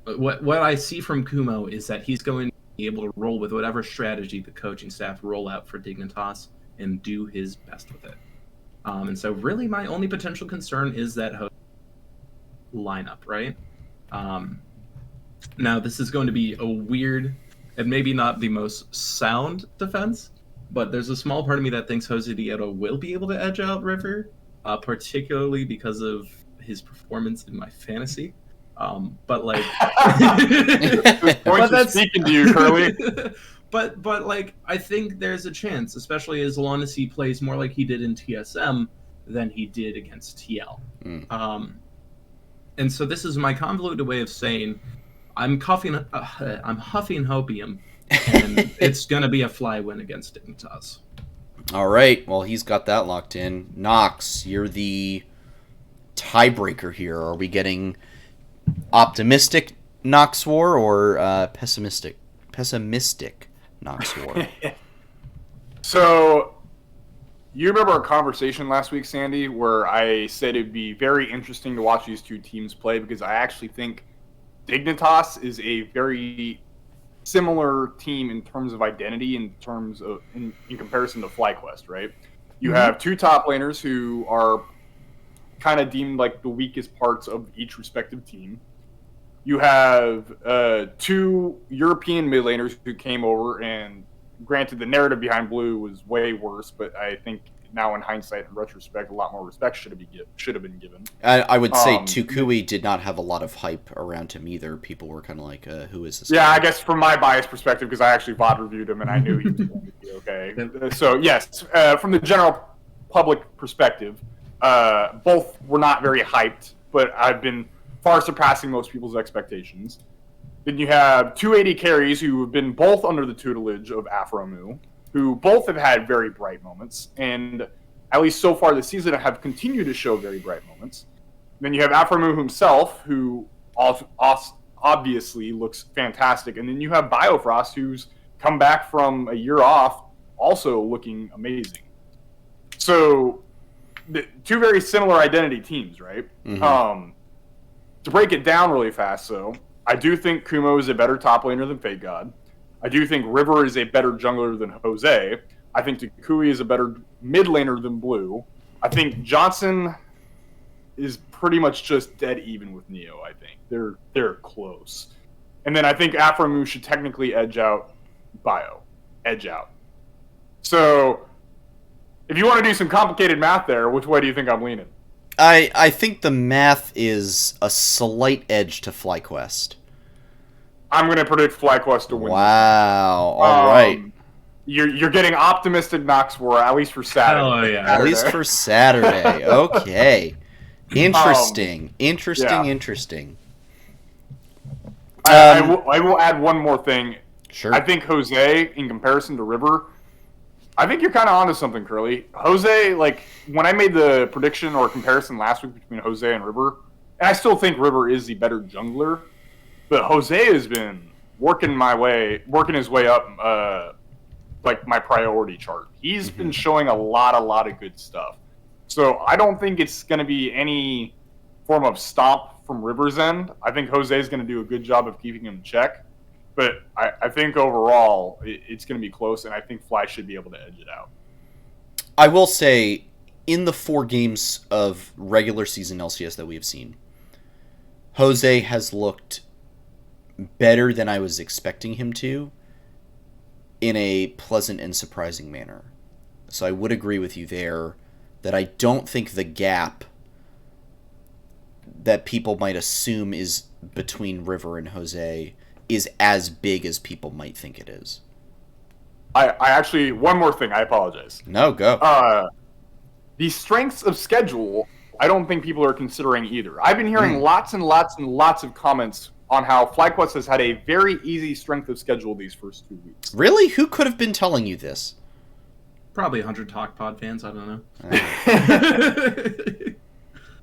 what I see from Kumo is that he's going to be able to roll with whatever strategy the coaching staff roll out for Dignitas and do his best with it. And so really my only potential concern is that lineup, right? Now this is going to be a weird and maybe not the most sound defense, but there's a small part of me that thinks Jose Diego will be able to edge out River, particularly because of his performance in my fantasy. But like, Points are speaking to you, Curly. But like, I think there's a chance, especially as long as he plays more like he did in TSM than he did against TL. And so this is my convoluted way of saying I'm huffing hopium, and it's gonna be a fly win against Dignitas. All right, well, he's got that locked in. Nox, you're the tiebreaker here. Are we getting optimistic Nox War or pessimistic Nox War? So, you remember our conversation last week, Sandy, where I said it'd be very interesting to watch these two teams play because I actually think Dignitas is a very similar team in terms of identity, in comparison to FlyQuest, right? You have two top laners who are kind of deemed like the weakest parts of each respective team. You have two European mid laners who came over, and granted, the narrative behind Blue was way worse, but I think now in hindsight and retrospect, a lot more respect should have been given. I would say Tukui did not have a lot of hype around him either. People were kind of like, who is this guy? Yeah, I guess from my biased perspective, because I actually VOD reviewed him and I knew he was going to be okay. So, yes, from the general public perspective, both were not very hyped, but I've been far surpassing most people's expectations. Then you have two AD carries who have been both under the tutelage of Afromu, who both have had very bright moments, and at least so far this season have continued to show very bright moments. Then you have Afromu himself, who obviously looks fantastic, and then you have Biofrost, who's come back from a year off, also looking amazing. So, two very similar identity teams, right? Mm-hmm. To break it down really fast, though, I do think Kumo is a better top laner than Fate God. I do think River is a better jungler than Jose. I think Tukui is a better mid laner than Blue. I think Johnson is pretty much just dead even with Neo, I think. They're close. And then I think Afromu should technically edge out Bio. Edge out. So, if you want to do some complicated math there, which way do you think I'm leaning? I think the math is a slight edge to FlyQuest. I'm going to predict FlyQuest to win. Wow. All right. You're getting optimistic, Knoxville, at least for Saturday. Oh, yeah. At least for Saturday. Okay. Interesting. Interesting. I will add one more thing. Sure. I think Jose, in comparison to River, I think you're kind of onto something, Curly. Jose, like, when I made the prediction or comparison last week between Jose and River, and I still think River is the better jungler, but Jose has been working his way up, like, my priority chart. He's been showing a lot of good stuff. So I don't think it's going to be any form of stomp from River's end. I think Jose is going to do a good job of keeping him in check. But I think overall it's going to be close, and I think Fly should be able to edge it out. I will say, in the 4 games of regular season LCS that we have seen, Jose has looked better than I was expecting him to in a pleasant and surprising manner. So I would agree with you there that I don't think the gap that people might assume is between River and Jose is as big as people might think it is. I actually, one more thing, I apologize. No, go. The strengths of schedule, I don't think people are considering either. I've been hearing lots and lots of comments on how FlyQuest has had a very easy strength of schedule these first 2 weeks. Really? Who could have been telling you this? Probably 100 Talk Pod fans, I don't know.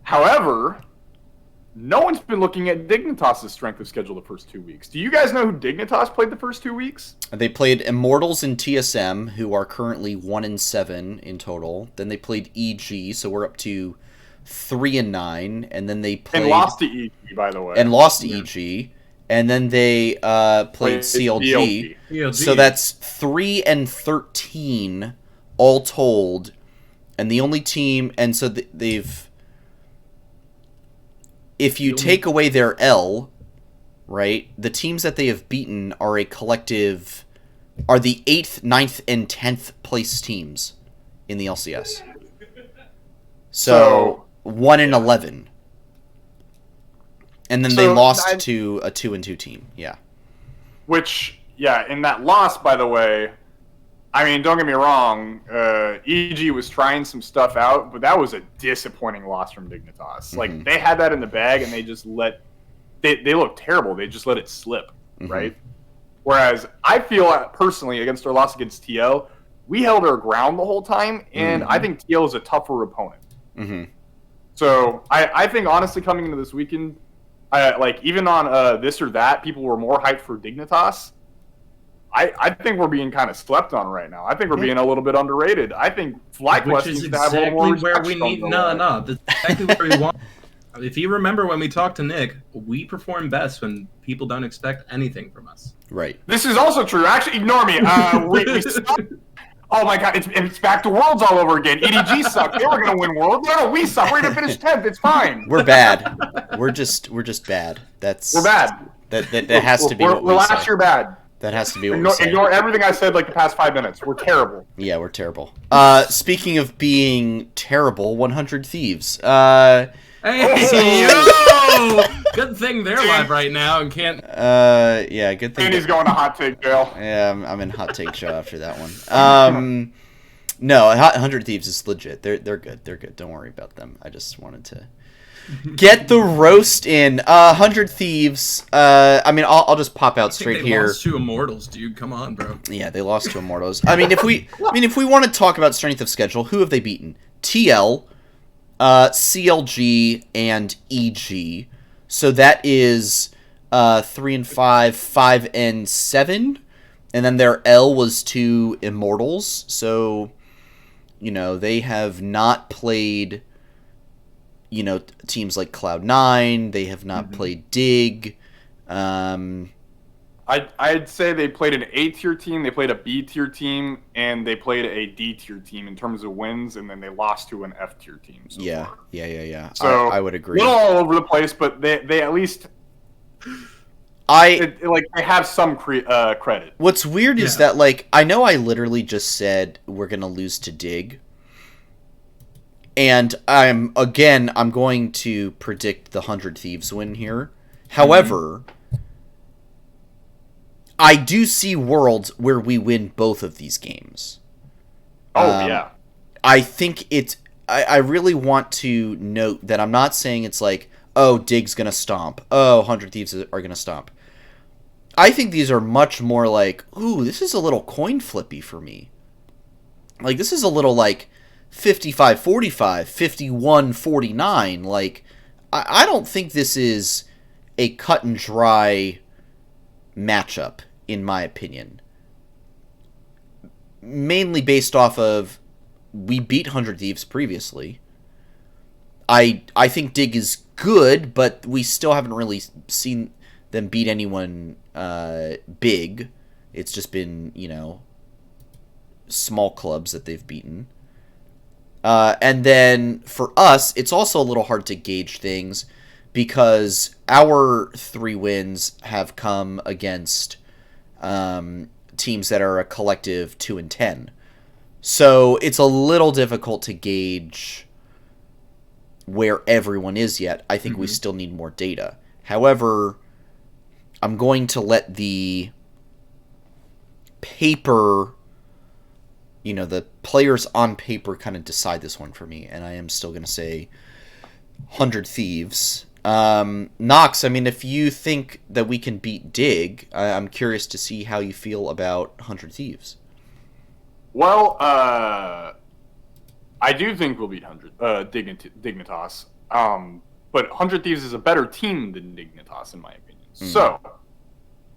However, no one's been looking at Dignitas' strength of schedule the first 2 weeks. Do you guys know who Dignitas played the first 2 weeks? They played Immortals and TSM, who are currently 1-7 in total. Then they played EG, so we're up to 3-9, and then they played and lost to EG, by the way. And lost to EG, and then they played CLG. So that's 3-13 all told, and the only team, and so they've. If you take away their L, right, the teams that they have beaten are the 8th, 9th, and 10th place teams in the LCS. So 1-11. And then they lost to a 2-2 team, yeah. Which, in that loss, by the way, I mean, don't get me wrong, EG was trying some stuff out, but that was a disappointing loss from Dignitas. Mm-hmm. Like, they had that in the bag, and they just they looked terrible. They just let it slip, right? Whereas, I feel, personally, against our loss against TL, we held our ground the whole time, and I think TL is a tougher opponent. So, I think, honestly, coming into this weekend, even on this or that, people were more hyped for Dignitas. I think we're being kind of slept on right now. I think we're being a little bit underrated. I think FlyQuest needs to have a little more respect. Which is exactly where we need. No, that's exactly where we want. If you remember when we talked to Nick, we perform best when people don't expect anything from us. Right. This is also true. Actually, ignore me. We suck. Oh my god, it's back to Worlds all over again. EDG sucked. They were going to win Worlds. No, we suck. We're going to finish 10th. It's fine. We're bad. We're just bad. We're bad. That has to be what we last say. year bad. That has to be what we say. Ignore everything I said like the past 5 minutes. We're terrible. Yeah, we're terrible. Speaking of being terrible, 100 Thieves. Hey, yo! Good thing they're live right now and can't. Yeah, good thing. Andy's going to hot take jail. Yeah, I'm in hot take show after that one. No, 100 Thieves is legit. They're good. They're good. Don't worry about them. I just wanted to get the roast in. 100 Thieves. I mean, I'll just pop out straight here. Lost to Immortals, dude. Come on, bro. Yeah, they lost to Immortals. I mean, if we want to talk about strength of schedule, who have they beaten? TL, CLG, and EG. So that is 3 and 5, 5 and 7, and then their L was to Immortals. So, they have not played, teams like Cloud9. They have not played Dig. I'd say they played an A-tier team, they played a B-tier team, and they played a D-tier team in terms of wins, and then they lost to an F-tier team. So Yeah. So I would agree. A little all over the place, but they at least they have some credit. What's weird is that, I know I literally just said we're going to lose to Dig. And I'm going to predict the 100 Thieves win here. However, I do see worlds where we win both of these games. Yeah. I think I really want to note that I'm not saying it's like, oh, Dig's going to stomp. Oh, 100 Thieves are going to stomp. I think these are much more like, ooh, this is a little coin flippy for me. This is a little 55-45, 51-49. I don't think this is a cut and dry matchup, in my opinion. Mainly based off of we beat 100 Thieves previously. I think Dig is good, but we still haven't really seen them beat anyone big. It's just been, small clubs that they've beaten. And then for us, it's also a little hard to gauge things because our 3 wins have come against teams that are a collective 2 and 10. So it's a little difficult to gauge where everyone is yet. I think we still need more data. However, I'm going to let the paper, the players on paper kind of decide this one for me, and I am still going to say 100 Thieves. Nox, I mean, if you think that we can beat Dig, I'm curious to see how you feel about 100 Thieves. Well, I do think we'll beat Dignitas. But 100 Thieves is a better team than Dignitas, in my opinion. So,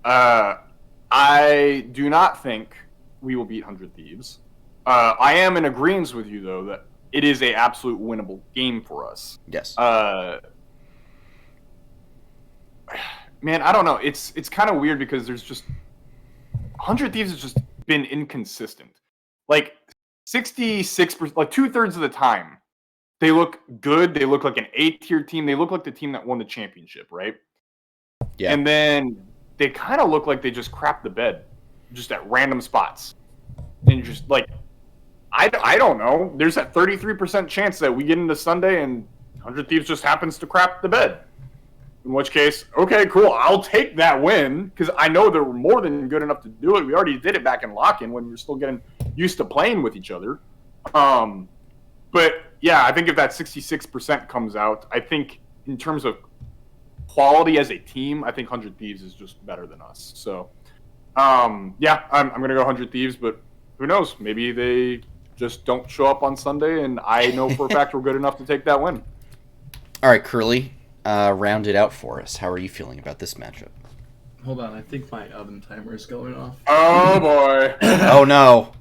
I do not think we will beat 100 Thieves. I am in agreement with you, though, that it is a absolute winnable game for us. Yes. Man, I don't know. It's kind of weird because there's just 100 Thieves has just been inconsistent. 66%, 2/3 of the time, they look good. They look like an A-tier team. They look like the team that won the championship, right? Yeah. And then they kind of look like they just crap the bed, just at random spots. And you're just I don't know. There's that 33% chance that we get into Sunday and 100 Thieves just happens to crap the bed. In which case, okay, cool. I'll take that win because I know they're more than good enough to do it. We already did it back in lock-in when we were still getting used to playing with each other. But yeah, I think if that 66% comes out, I think in terms of quality as a team, I think 100 Thieves is just better than us. So, yeah, I'm going to go 100 Thieves, but who knows? Maybe they just don't show up on Sunday, and I know for a fact we're good enough to take that win. All right, Curly, round it out for us. How are you feeling about this matchup? Hold on, I think my oven timer is going off. Oh, boy. Oh, no.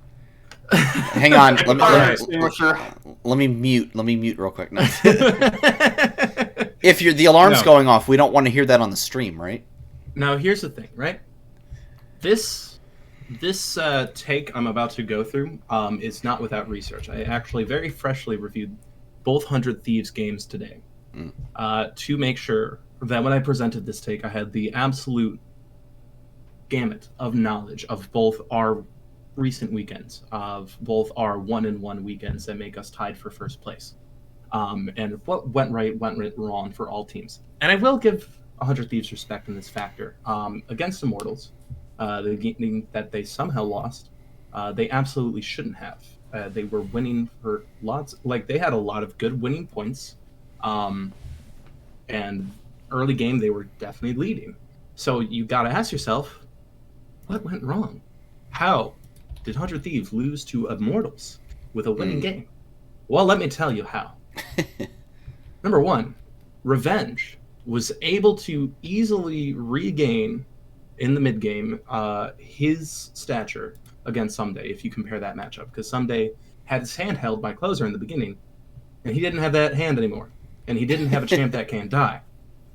Hang on. Let me mute. Let me mute real quick. No. If the alarm's No. going off, we don't want to hear that on the stream, right? Now, here's the thing, right? This take I'm about to go through is not without research. I actually very freshly reviewed both 100 Thieves games today to make sure that when I presented this take, I had the absolute gamut of knowledge of both our recent weekends, of both our 1-1 weekends that make us tied for first place, and what went right, went wrong for all teams. And I will give 100 Thieves respect in this factor. Against Immortals, the game that they somehow lost, they absolutely shouldn't have. They were winning for lots, like they had a lot of good winning points, and early game they were definitely leading. So you got to ask yourself, what went wrong? How did 100 Thieves lose to Immortals with a winning game? Well, let me tell you how. Number one, Revenge was able to easily regain in the mid game his stature against Someday, if you compare that matchup, because Someday had his hand held by Closer in the beginning, and he didn't have that hand anymore, and he didn't have a champ that can't die,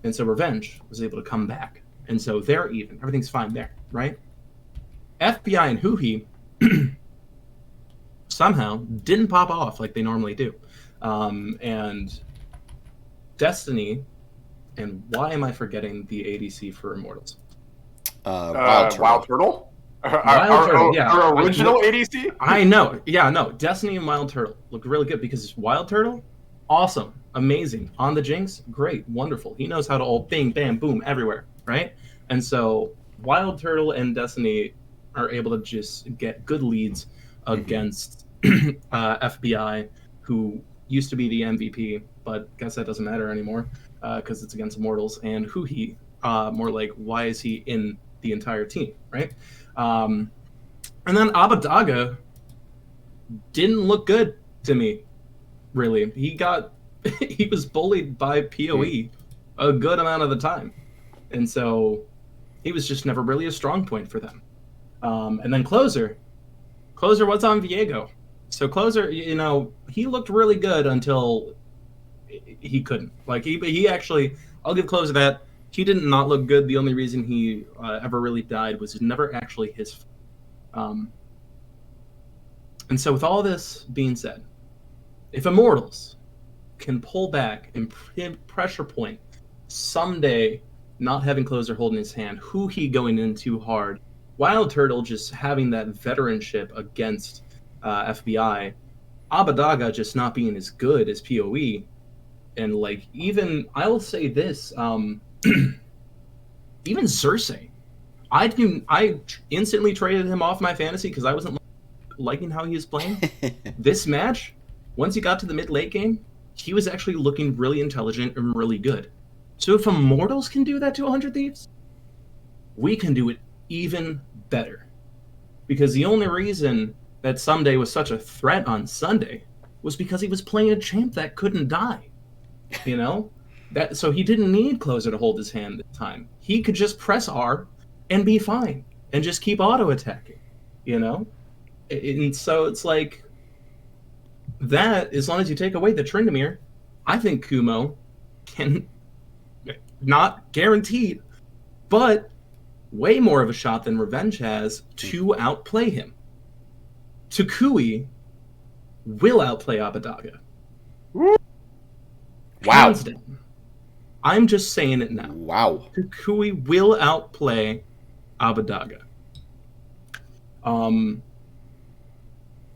and so Revenge was able to come back, and so they're even. Everything's fine there, right? FBI and Huhi somehow didn't pop off like they normally do, and Destiny. And why am I forgetting the ADC for Immortals? Wild Turtle? Wild Turtle, yeah. Our original ADC? I know. Yeah, no. Destiny and Wild Turtle look really good because Wild Turtle, awesome, amazing. On the Jinx, great, wonderful. He knows how to all bing, bam, boom, everywhere, right? And so Wild Turtle and Destiny are able to just get good leads against FBI, who used to be the MVP, but guess that doesn't matter anymore because it's against Immortals, and Huhi, more like, why is he in the entire team, right? And then Abadaga didn't look good to me, really. He was bullied by PoE a good amount of the time, and so he was just never really a strong point for them. And then Closer was on Viego. So Closer, he looked really good until he couldn't. Like he actually, I'll give Closer that. He did not look good. The only reason he ever really died was never actually his. And so with all this being said, if Immortals can pull back and pressure point Someday, not having Closer holding his hand, Huhi going in too hard, Wild Turtle just having that veteranship against FBI, Abadaga just not being as good as PoE, and like even I'll say this, even Xerxes, I instantly traded him off my fantasy because I wasn't liking how he was playing. This match, once he got to the mid-late game, he was actually looking really intelligent and really good. So if Immortals can do that to 100 Thieves, we can do it even better. Because the only reason that Someday was such a threat on Sunday was because he was playing a champ that couldn't die. So he didn't need Closer to hold his hand this time. He could just press R and be fine and just keep auto attacking, And so it's like that, as long as you take away the Tryndamere, I think Kumo can, not guaranteed, but way more of a shot than Revenge has to outplay him. Tukui will outplay Abadaga. Wow. Hands down. I'm just saying it now. Wow. Tukui will outplay Abadaga.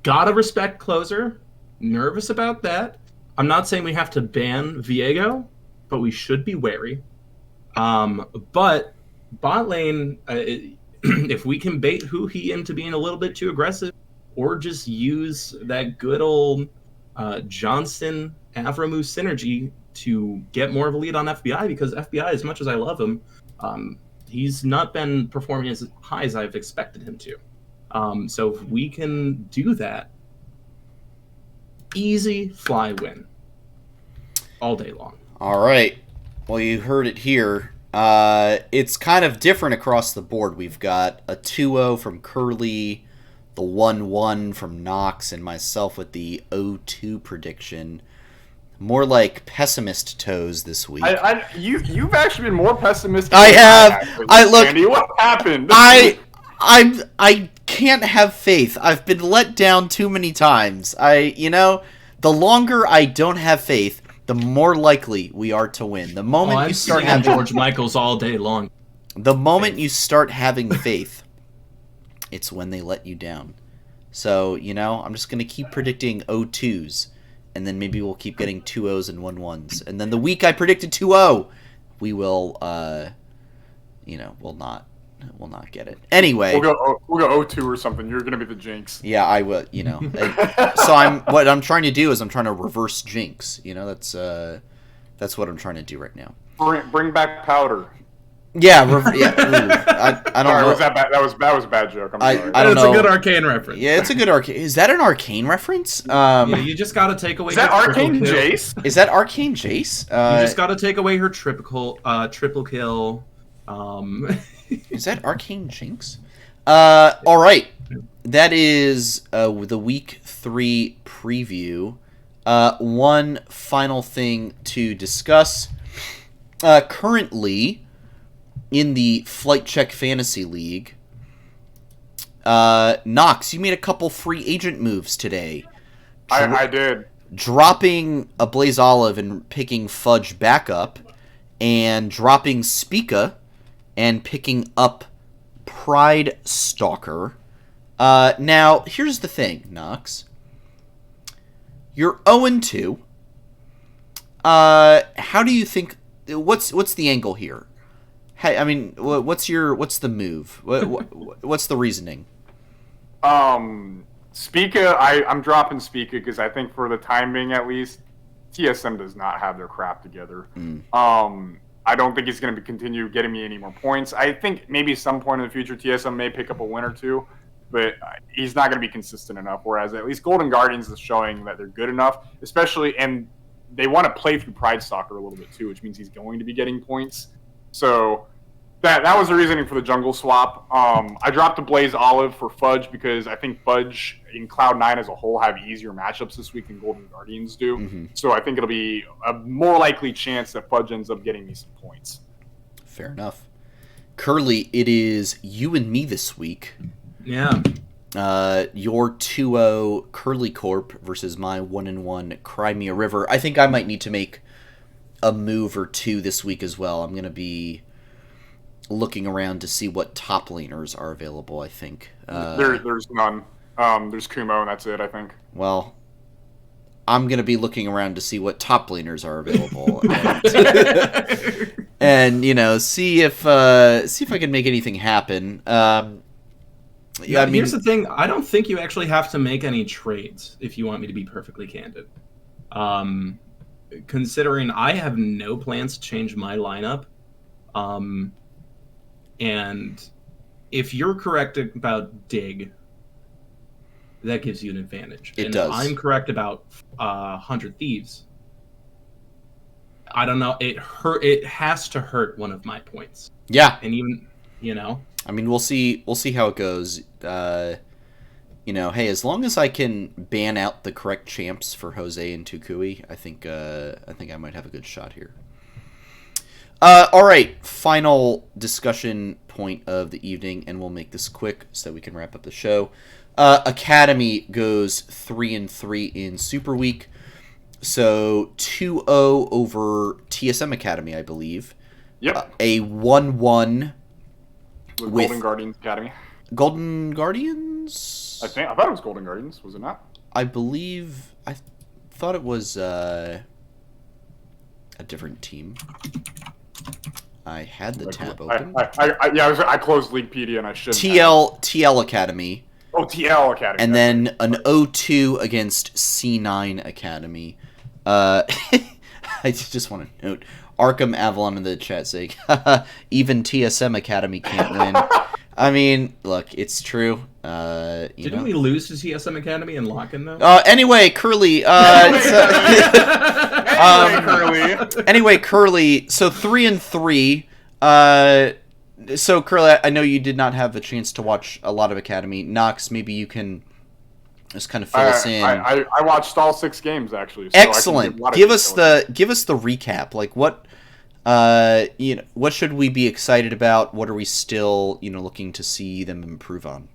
Gotta respect Closer. Nervous about that. I'm not saying we have to ban Viego, but we should be wary. But bot lane, if we can bait Huhi into being a little bit too aggressive, or just use that good old Johnson Avramu synergy to get more of a lead on FBI, because FBI, as much as I love him, he's not been performing as high as I've expected him to. So if we can do that, easy fly win all day long. All right. Well, you heard it here. It's kind of different across the board. We've got a 2-0 from Curly, the 1-1 from Nox, and myself with the 0-2 prediction. More like pessimist toes this week. You've actually been more pessimistic. I have. Look. Andy, what happened? I can't have faith. I've been let down too many times. The longer I don't have faith, the more likely we are to win. The moment you start having George Michaels all day long. The moment you start having faith, it's when they let you down. So, I'm just going to keep predicting 0-2s, and then maybe we'll keep getting 2-0s and 1-1s. And then the week I predicted 2-0, we will, we'll not get it. Anyway. We'll go 0-2 or something. You're going to be the jinx. Yeah, I will, So what I'm trying to do is I'm trying to reverse jinx. That's what I'm trying to do right now. Bring back powder. Yeah, I don't know. Was that bad? That was a bad joke. I'm sorry. I don't know. It's a good Arcane reference. Yeah, it's a good Arcane. Is that an Arcane reference? Yeah, you just got to take away. Is that Arcane Jace? Is that Arcane Jace? You just got to take away her triple kill. Is that Arcane Jinx? All right. That is the week 3 preview. One final thing to discuss. Currently, in the Flight Check Fantasy League, Nox, you made a couple free agent moves today. I did. Dropping a Blaze Olive and picking Fudge back up, and dropping Spica and picking up Pride Stalker. Now, here's the thing, Nox. You're 0-2. How do you think... What's the angle here? Hey, I mean, what's the move? What's the reasoning? Spica, I'm dropping Spica because I think for the time being at least, TSM does not have their crap together. I don't think he's going to continue getting me any more points. I think maybe some point in the future TSM may pick up a win or two, but he's not going to be consistent enough. Whereas at least Golden Guardians is showing that they're good enough, especially, and they want to play through Pride Stalker a little bit too, which means he's going to be getting points. So that was the reasoning for the jungle swap. I dropped the Blaze Olive for Fudge because I think Fudge in Cloud9 as a whole have easier matchups this week than Golden Guardians do. Mm-hmm. So I think it'll be a more likely chance that Fudge ends up getting me some points. Fair enough. Curly, it is you and me this week. Yeah. Your 2-0 Curly Corp versus my 1-1 Crimea River. I think I might need to make a move or two this week as well. I'm going to be looking around to see what top laners are available, I think. There's none. There's Kumo, and that's it, I think. Well, I'm going to be looking around to see what top laners are available. and see if I can make anything happen. Here's the thing. I don't think you actually have to make any trades, if you want me to be perfectly candid. Considering I have no plans to change my lineup. And if you're correct about Dig, that gives you an advantage. It does. I'm correct about 100 Thieves. I don't know. It has to hurt one of my points. Yeah. And even, I mean, we'll see how it goes. Hey, as long as I can ban out the correct champs for Jose and Tukui, I think I might have a good shot here. All right, final discussion point of the evening, and we'll make this quick so that we can wrap up the show. Academy goes 3-3 in Super Week, so 2-0 over TSM Academy, I believe. Yep. A 1-1 with Golden Guardians Academy. Golden Guardians? I thought it was Golden Guardians. Was it not? I thought it was a different team. I had the tab open. I closed Leaguepedia and I shouldn't. TL Academy. Oh, TL Academy. And then an 0-2 against C9 Academy. I just want to note, Arkham Avalon in the chat saying, even TSM Academy can't win. I mean, look, it's true. Didn't we lose to TSM Academy and Lock-in, though? Anyway, Curly. Anyway, Curly. So 3-3. So Curly, I know you did not have a chance to watch a lot of Academy. Nox, maybe you can Just kind of fill us in. I watched all 6 games actually. So Excellent. Give us the recap. Like what what should we be excited about? What are we still looking to see them improve on?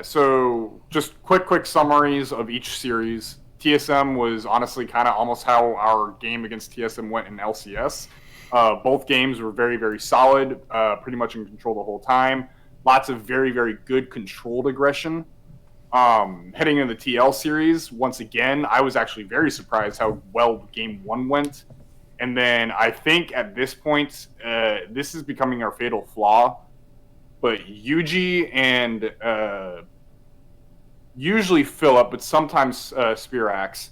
So just quick summaries of each series. TSM was honestly kind of almost how our game against TSM went in LCS. Both games were very, very solid, pretty much in control the whole time. Lots of very, very good controlled aggression. Heading into the TL series, once again, I was actually very surprised how well game 1 went. And then I think at this point, this is becoming our fatal flaw. But Yuji and usually Philip, but sometimes Spirax,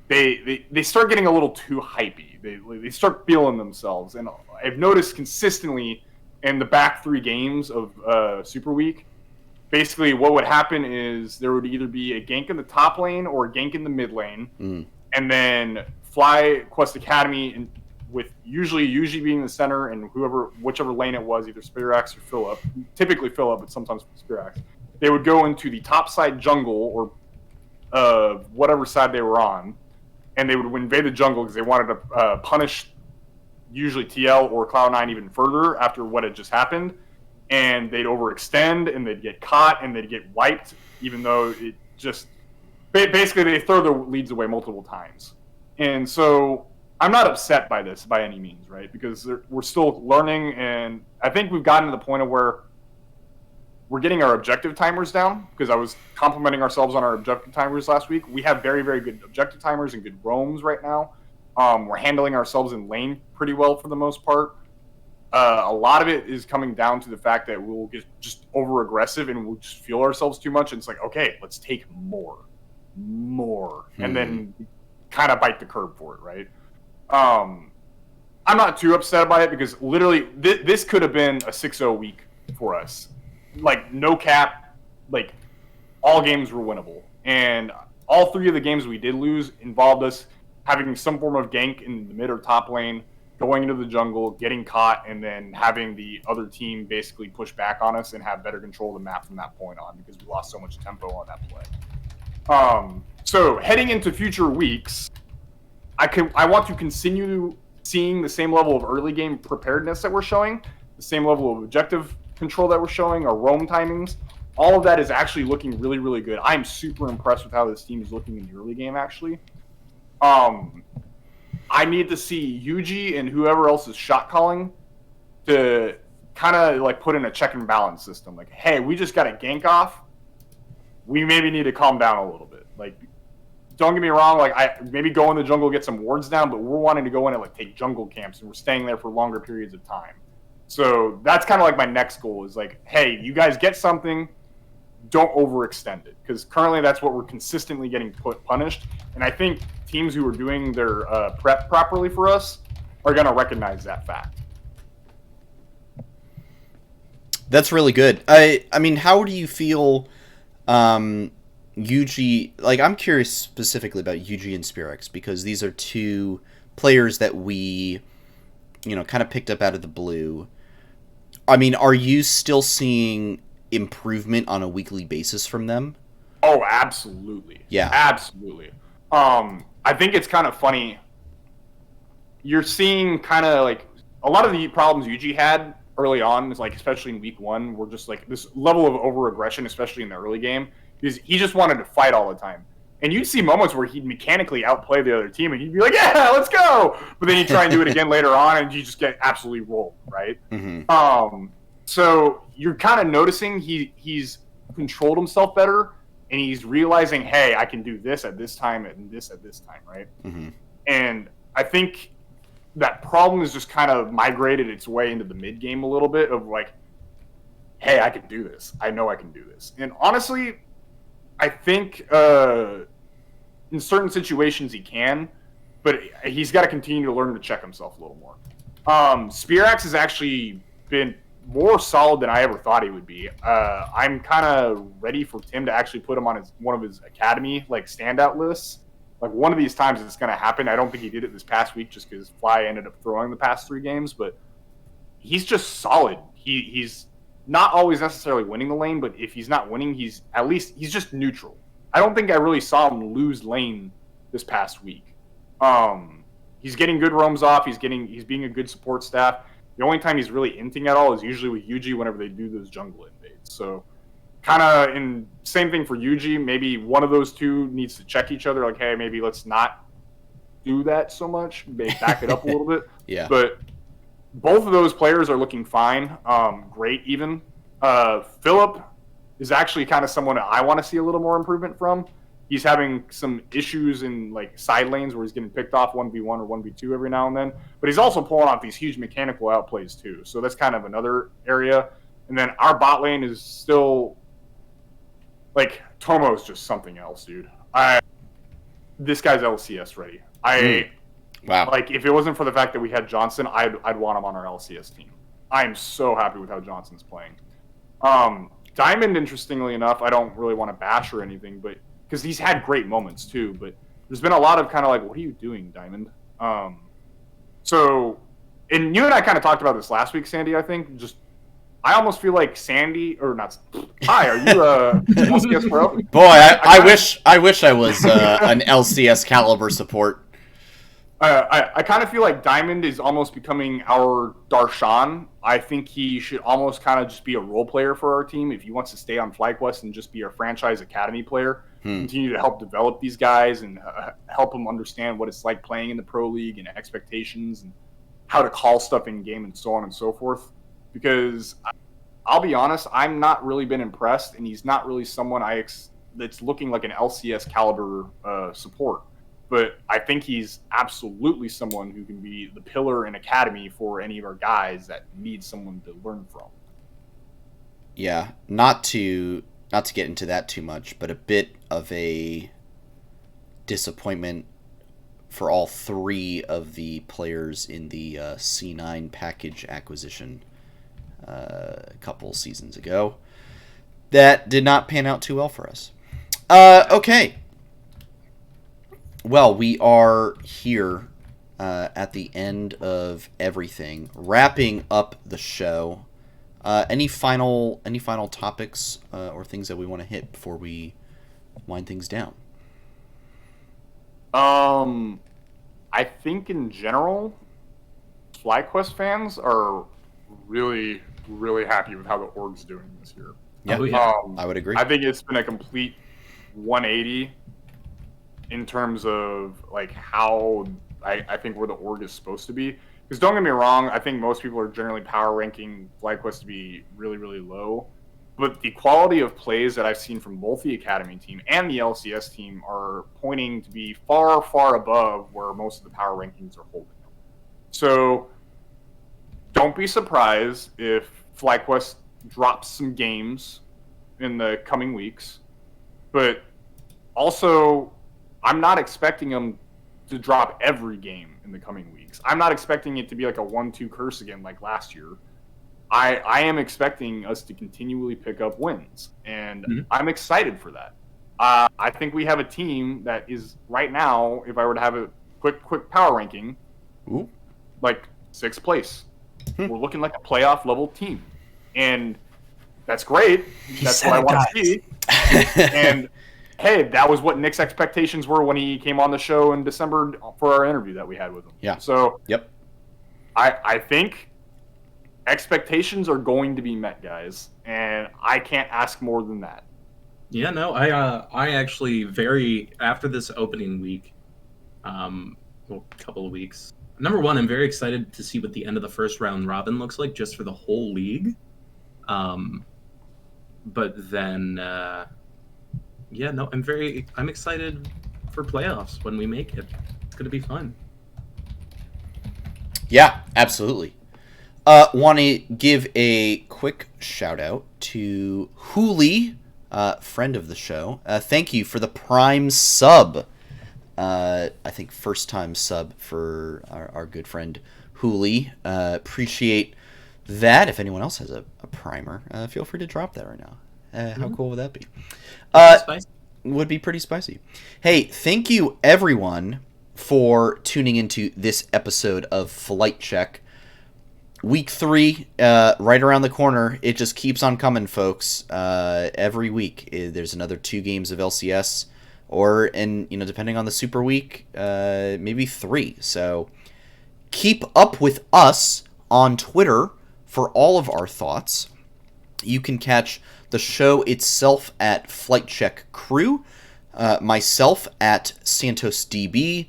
they start getting a little too hypey. They start feeling themselves. And I've noticed consistently in the back 3 games of Super Week, basically what would happen is there would either be a gank in the top lane or a gank in the mid lane. And then Fly Quest Academy, and with usually being in the center and whichever lane it was, either Spirax or Philip, typically Philip, but sometimes Spirax, they would go into the top side jungle or whatever side they were on, and they would invade the jungle because they wanted to punish usually TL or Cloud9 even further after what had just happened, and they'd overextend and they'd get caught and they'd get wiped, even though it just basically they throw their leads away multiple times. And so I'm not upset by this by any means, right? Because we're still learning, and I think we've gotten to the point of where we're getting our objective timers down, because I was complimenting ourselves on our objective timers last week. We have very, very good objective timers and good roams right now. We're handling ourselves in lane pretty well for the most part. A lot of it is coming down to the fact that we'll get just over aggressive and we'll just feel ourselves too much. And it's like, okay, let's take more, and then kind of bite the curb for it, right? I'm not too upset by it because literally this could have been a 6-0 week for us. Like, no cap, like, all games were winnable. And all 3 of the games we did lose involved us having some form of gank in the mid or top lane, going into the jungle, getting caught, and then having the other team basically push back on us and have better control of the map from that point on because we lost so much tempo on that play. So heading into future weeks, I want to continue seeing the same level of early game preparedness that we're showing, the same level of objective control that we're showing, our roam timings. All of that is actually looking really, really good. I'm super impressed with how this team is looking in the early game, actually. I need to see Yuji and whoever else is shot calling to kind of like put in a check and balance system. Like, hey, we just got a gank off. We maybe need to calm down a little bit. Like, don't get me wrong, like, I maybe go in the jungle, get some wards down, but we're wanting to go in and like take jungle camps, and we're staying there for longer periods of time. So that's kind of like my next goal is like, hey, you guys get something, don't overextend it, because currently that's what we're consistently getting punished. And I think teams who are doing their prep properly for us are going to recognize that fact. That's really good. I mean, how do you feel Yuji, like, I'm curious specifically about Yuji and Spirax, because these are 2 players that we, kind of picked up out of the blue. I mean, are you still seeing improvement on a weekly basis from them? Oh, absolutely. Yeah. Absolutely. I think it's kind of funny. You're seeing kind of like a lot of the problems Yuji had early on, is like, especially in week 1, were just like this level of over aggression, especially in the early game. Because he just wanted to fight all the time. And you'd see moments where he'd mechanically outplay the other team, and he'd be like, yeah, let's go! But then he'd try and do it again later on, and you just get absolutely rolled, right? Mm-hmm. So you're kind of noticing he's controlled himself better, and he's realizing, hey, I can do this at this time and this at this time, right? Mm-hmm. And I think that problem has just kind of migrated its way into the mid game a little bit of like, hey, I can do this. I know I can do this. And honestly, I think in certain situations he can, but he's got to continue to learn to check himself a little more. Spirax has actually been more solid than I ever thought he would be. I'm kind of ready for Tim to actually put him on one of his academy like standout lists. Like, one of these times it's going to happen. I don't think he did it this past week just because Fly ended up throwing the past 3 games, but he's just solid. He's not always necessarily winning the lane, but if he's not winning, he's just neutral. I don't think I really saw him lose lane this past week. He's getting good roams off. He's being a good support staff. The only time he's really inting at all is usually with Yuji whenever they do those jungle invades. So kind of in same thing for Yuji. Maybe one of those two needs to check each other. Like, hey, maybe let's not do that so much. Maybe back it up a little bit. Yeah. But both of those players are looking fine. Great even. Philip is actually kind of someone that I want to see a little more improvement from. He's having some issues in like side lanes where he's getting picked off 1v1 or 1v2 every now and then. But he's also pulling off these huge mechanical outplays too. So that's kind of another area. And then our bot lane is still like Tomo's just something else, dude. This guy's LCS ready. Wow. Like if it wasn't for the fact that we had Johnson, I'd want him on our LCS team. I am so happy with how Johnson's playing. Diamond, interestingly enough, I don't really want to bash or anything, but because he's had great moments too, but there's been a lot of kind of like, what are you doing, Diamond? So, and you and I kind of talked about this last week, Sandy, I think. Just, I almost feel like Sandy, or not, hi, are you LCS pro? Boy, I wish I was an LCS caliber support. I kind of feel like Diamond is almost becoming our Darshan. I think he should almost kind of just be a role player for our team if he wants to stay on FlyQuest and just be a franchise academy player. Continue to help develop these guys and help them understand what it's like playing in the pro league and expectations and how to call stuff in game and so on and so forth. Because I'll be honest, I'm not really been impressed, and he's not really someone that's looking like an LCS caliber support. But I think he's absolutely someone who can be the pillar in academy for any of our guys that need someone to learn from. Yeah, not to get into that too much, but a bit of a disappointment for all three of the players in the C9 package acquisition a couple seasons ago. That did not pan out too well for us. Okay. Well, we are here at the end of everything, wrapping up the show. Any final topics or things that we want to hit before we wind things down? I think in general, FlyQuest fans are really, really happy with how the org's doing this year. Yeah, I would agree. I think it's been a complete 180 in terms of like how I think where the org is supposed to be. Because don't get me wrong, I think most people are generally power ranking FlyQuest to be really, really low. But the quality of plays that I've seen from both the Academy team and the LCS team are pointing to be far, far above where most of the power rankings are holding. So don't be surprised if FlyQuest drops some games in the coming weeks. But also, I'm not expecting them to drop every game in the coming weeks. I'm not expecting it to be like a 1-2 curse again like last year. I am expecting us to continually pick up wins, and I'm excited for that. I think we have a team that is right now, if I were to have a quick power ranking, like 6th place. We're looking like a playoff level team, and that's great. That's what I want to see. And hey, that was what Nick's expectations were when he came on the show in December for our interview that we had with him. Yeah. So yep. I think expectations are going to be met, guys, and I can't ask more than that. Yeah, no, I actually after this opening week, couple of weeks. Number one, I'm very excited to see what the end of the first round robin looks like, just for the whole league. But then, I'm excited for playoffs when we make it. It's gonna be fun. Yeah, absolutely. Want to give a quick shout out to Hooli, friend of the show. Thank you for the Prime sub. I think first time sub for our good friend Hooli. Appreciate that. If anyone else has a primer, feel free to drop that right now. How cool would that be? Spicy. Would be pretty spicy. Hey, thank you everyone for tuning into this episode of Flight Check. Week 3, right around the corner. It just keeps on coming, folks. Every week, there's another 2 games of LCS, and depending on the Super Week, maybe 3. So keep up with us on Twitter for all of our thoughts. You can catch the show itself at Flight Check Crew, myself at Santos DB,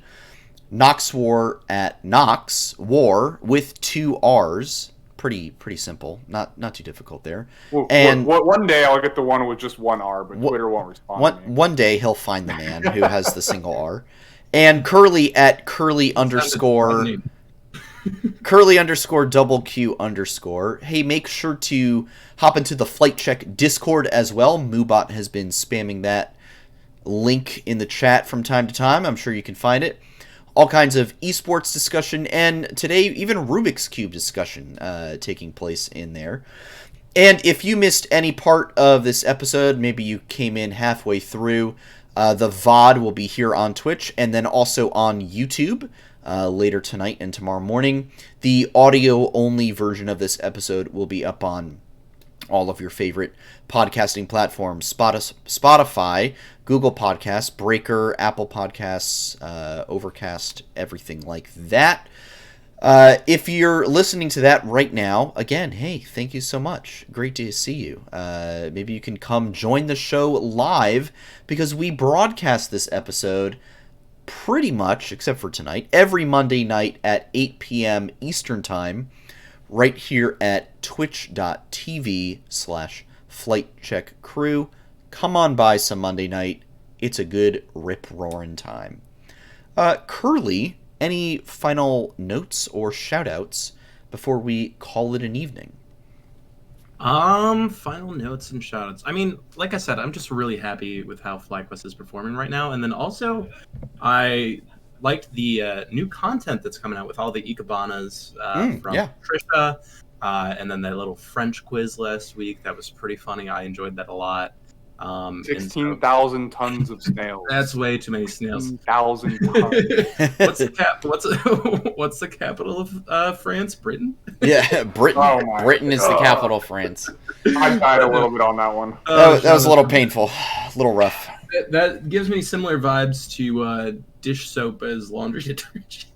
Nox War at Nox War with 2 R's. Pretty simple. Not too difficult there. Well, and one day I'll get the one with just 1 R, but Twitter won't respond to me. One day he'll find the man who has the single R. And Curly at Curly _ Curly _QQ_. Hey, make sure to hop into the Flight Check Discord as well. Moobot has been spamming that link in the chat from time to time. I'm sure you can find it. All kinds of esports discussion, and today even Rubik's Cube discussion taking place in there. And if you missed any part of this episode, maybe you came in halfway through, the VOD will be here on Twitch and then also on YouTube later tonight and tomorrow morning. The audio-only version of this episode will be up on all of your favorite podcasting platforms: Spotify, Google Podcasts, Breaker, Apple Podcasts, Overcast, everything like that. If you're listening to that right now, again, hey, thank you so much. Great to see you. Maybe you can come join the show live, because we broadcast this episode pretty much, except for tonight, every Monday night at 8 p.m. Eastern Time, right here at twitch.tv/FlightCheckCrew. Come on by some Monday night. It's a good rip-roaring time. Curly, any final notes or shout-outs before we call it an evening? Final notes and shout-outs. I mean, like I said, I'm just really happy with how FlyQuest is performing right now. And then also, I liked the new content that's coming out with all the Ikabanas from Trisha, and then that little French quiz last week. That was pretty funny. I enjoyed that a lot. 16,000 tons of snails. That's way too many snails. 16,000 tons. What's the capital of France? Britain? Yeah, Britain. Oh Britain is the capital of France. I died a little bit on that one. That was a little painful, a little rough. That gives me similar vibes to dish soap as laundry detergent.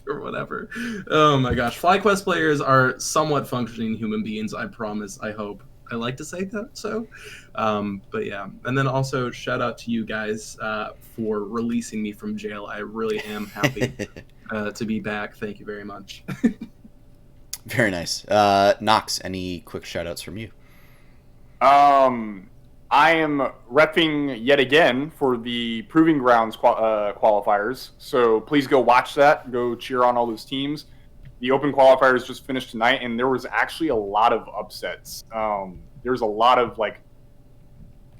Or whatever. Oh my gosh. FlyQuest players are somewhat functioning human beings, I promise, I hope. I like to say that, so. But yeah. And then also, shout out to you guys for releasing me from jail. I really am happy to be back. Thank you very much. Very nice. Nox, any quick shout outs from you? I am repping yet again for the Proving Grounds qualifiers, so please go watch that. Go cheer on all those teams. The Open qualifiers just finished tonight, and there was actually a lot of upsets. There was a lot of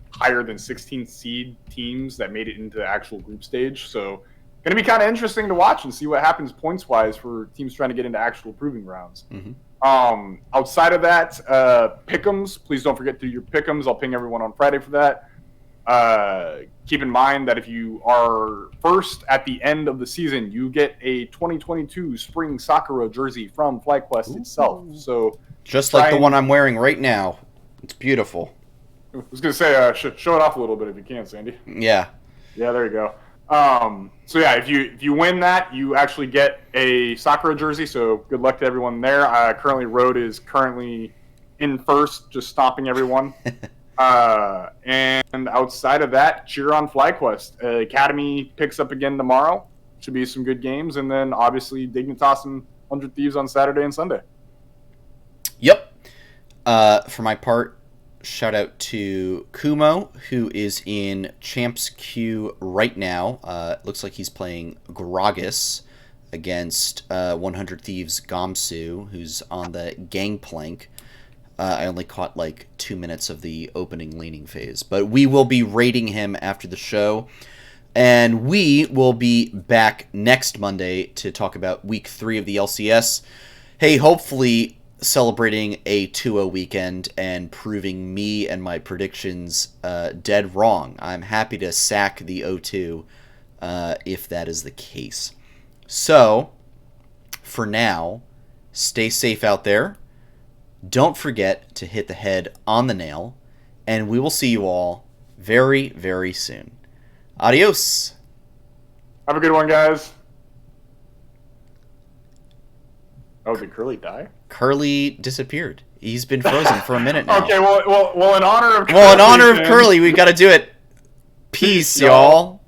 higher than 16 seed teams that made it into the actual group stage. So going to be kind of interesting to watch and see what happens points-wise for teams trying to get into actual Proving Grounds. Mm-hmm. Outside of that, pick'ems. Please don't forget to do your pick'ems. I'll ping everyone on Friday for that. Keep in mind that if you are first at the end of the season, you get a 2022 Spring Sakura jersey from FlyQuest itself. So just like the one I'm wearing right now. It's beautiful. I was going to say, show it off a little bit if you can, Sandy. Yeah. Yeah, there you go. So yeah, if you win that, you actually get a Sakura jersey. So good luck to everyone there. Currently, Road is currently in first, just stomping everyone. And outside of that, cheer on FlyQuest. Academy picks up again tomorrow. Should be some good games, and then obviously Dignitas and 100 Thieves on Saturday and Sunday. Yep. For my part, shout out to Kumo, who is in Champs Q right now. Looks like he's playing Gragas against 100 Thieves Gamsu, who's on the Gangplank. I only caught 2 minutes of the opening laning phase. But we will be rating him after the show. And we will be back next Monday to talk about Week 3 of the LCS. Hey, hopefully celebrating a 2-0 weekend and proving me and my predictions dead wrong. I'm happy to sack the 0-2 if that is the case. So, for now, Stay safe out there. Don't forget to hit the head on the nail. And we will see you all very, very soon. Adios. Have a good one, guys. Oh, did Curly die? Curly disappeared. He's been frozen for a minute now. Okay, well, in honor of Well, in Curly, honor of then- Curly, we've got to do it. Peace, y'all.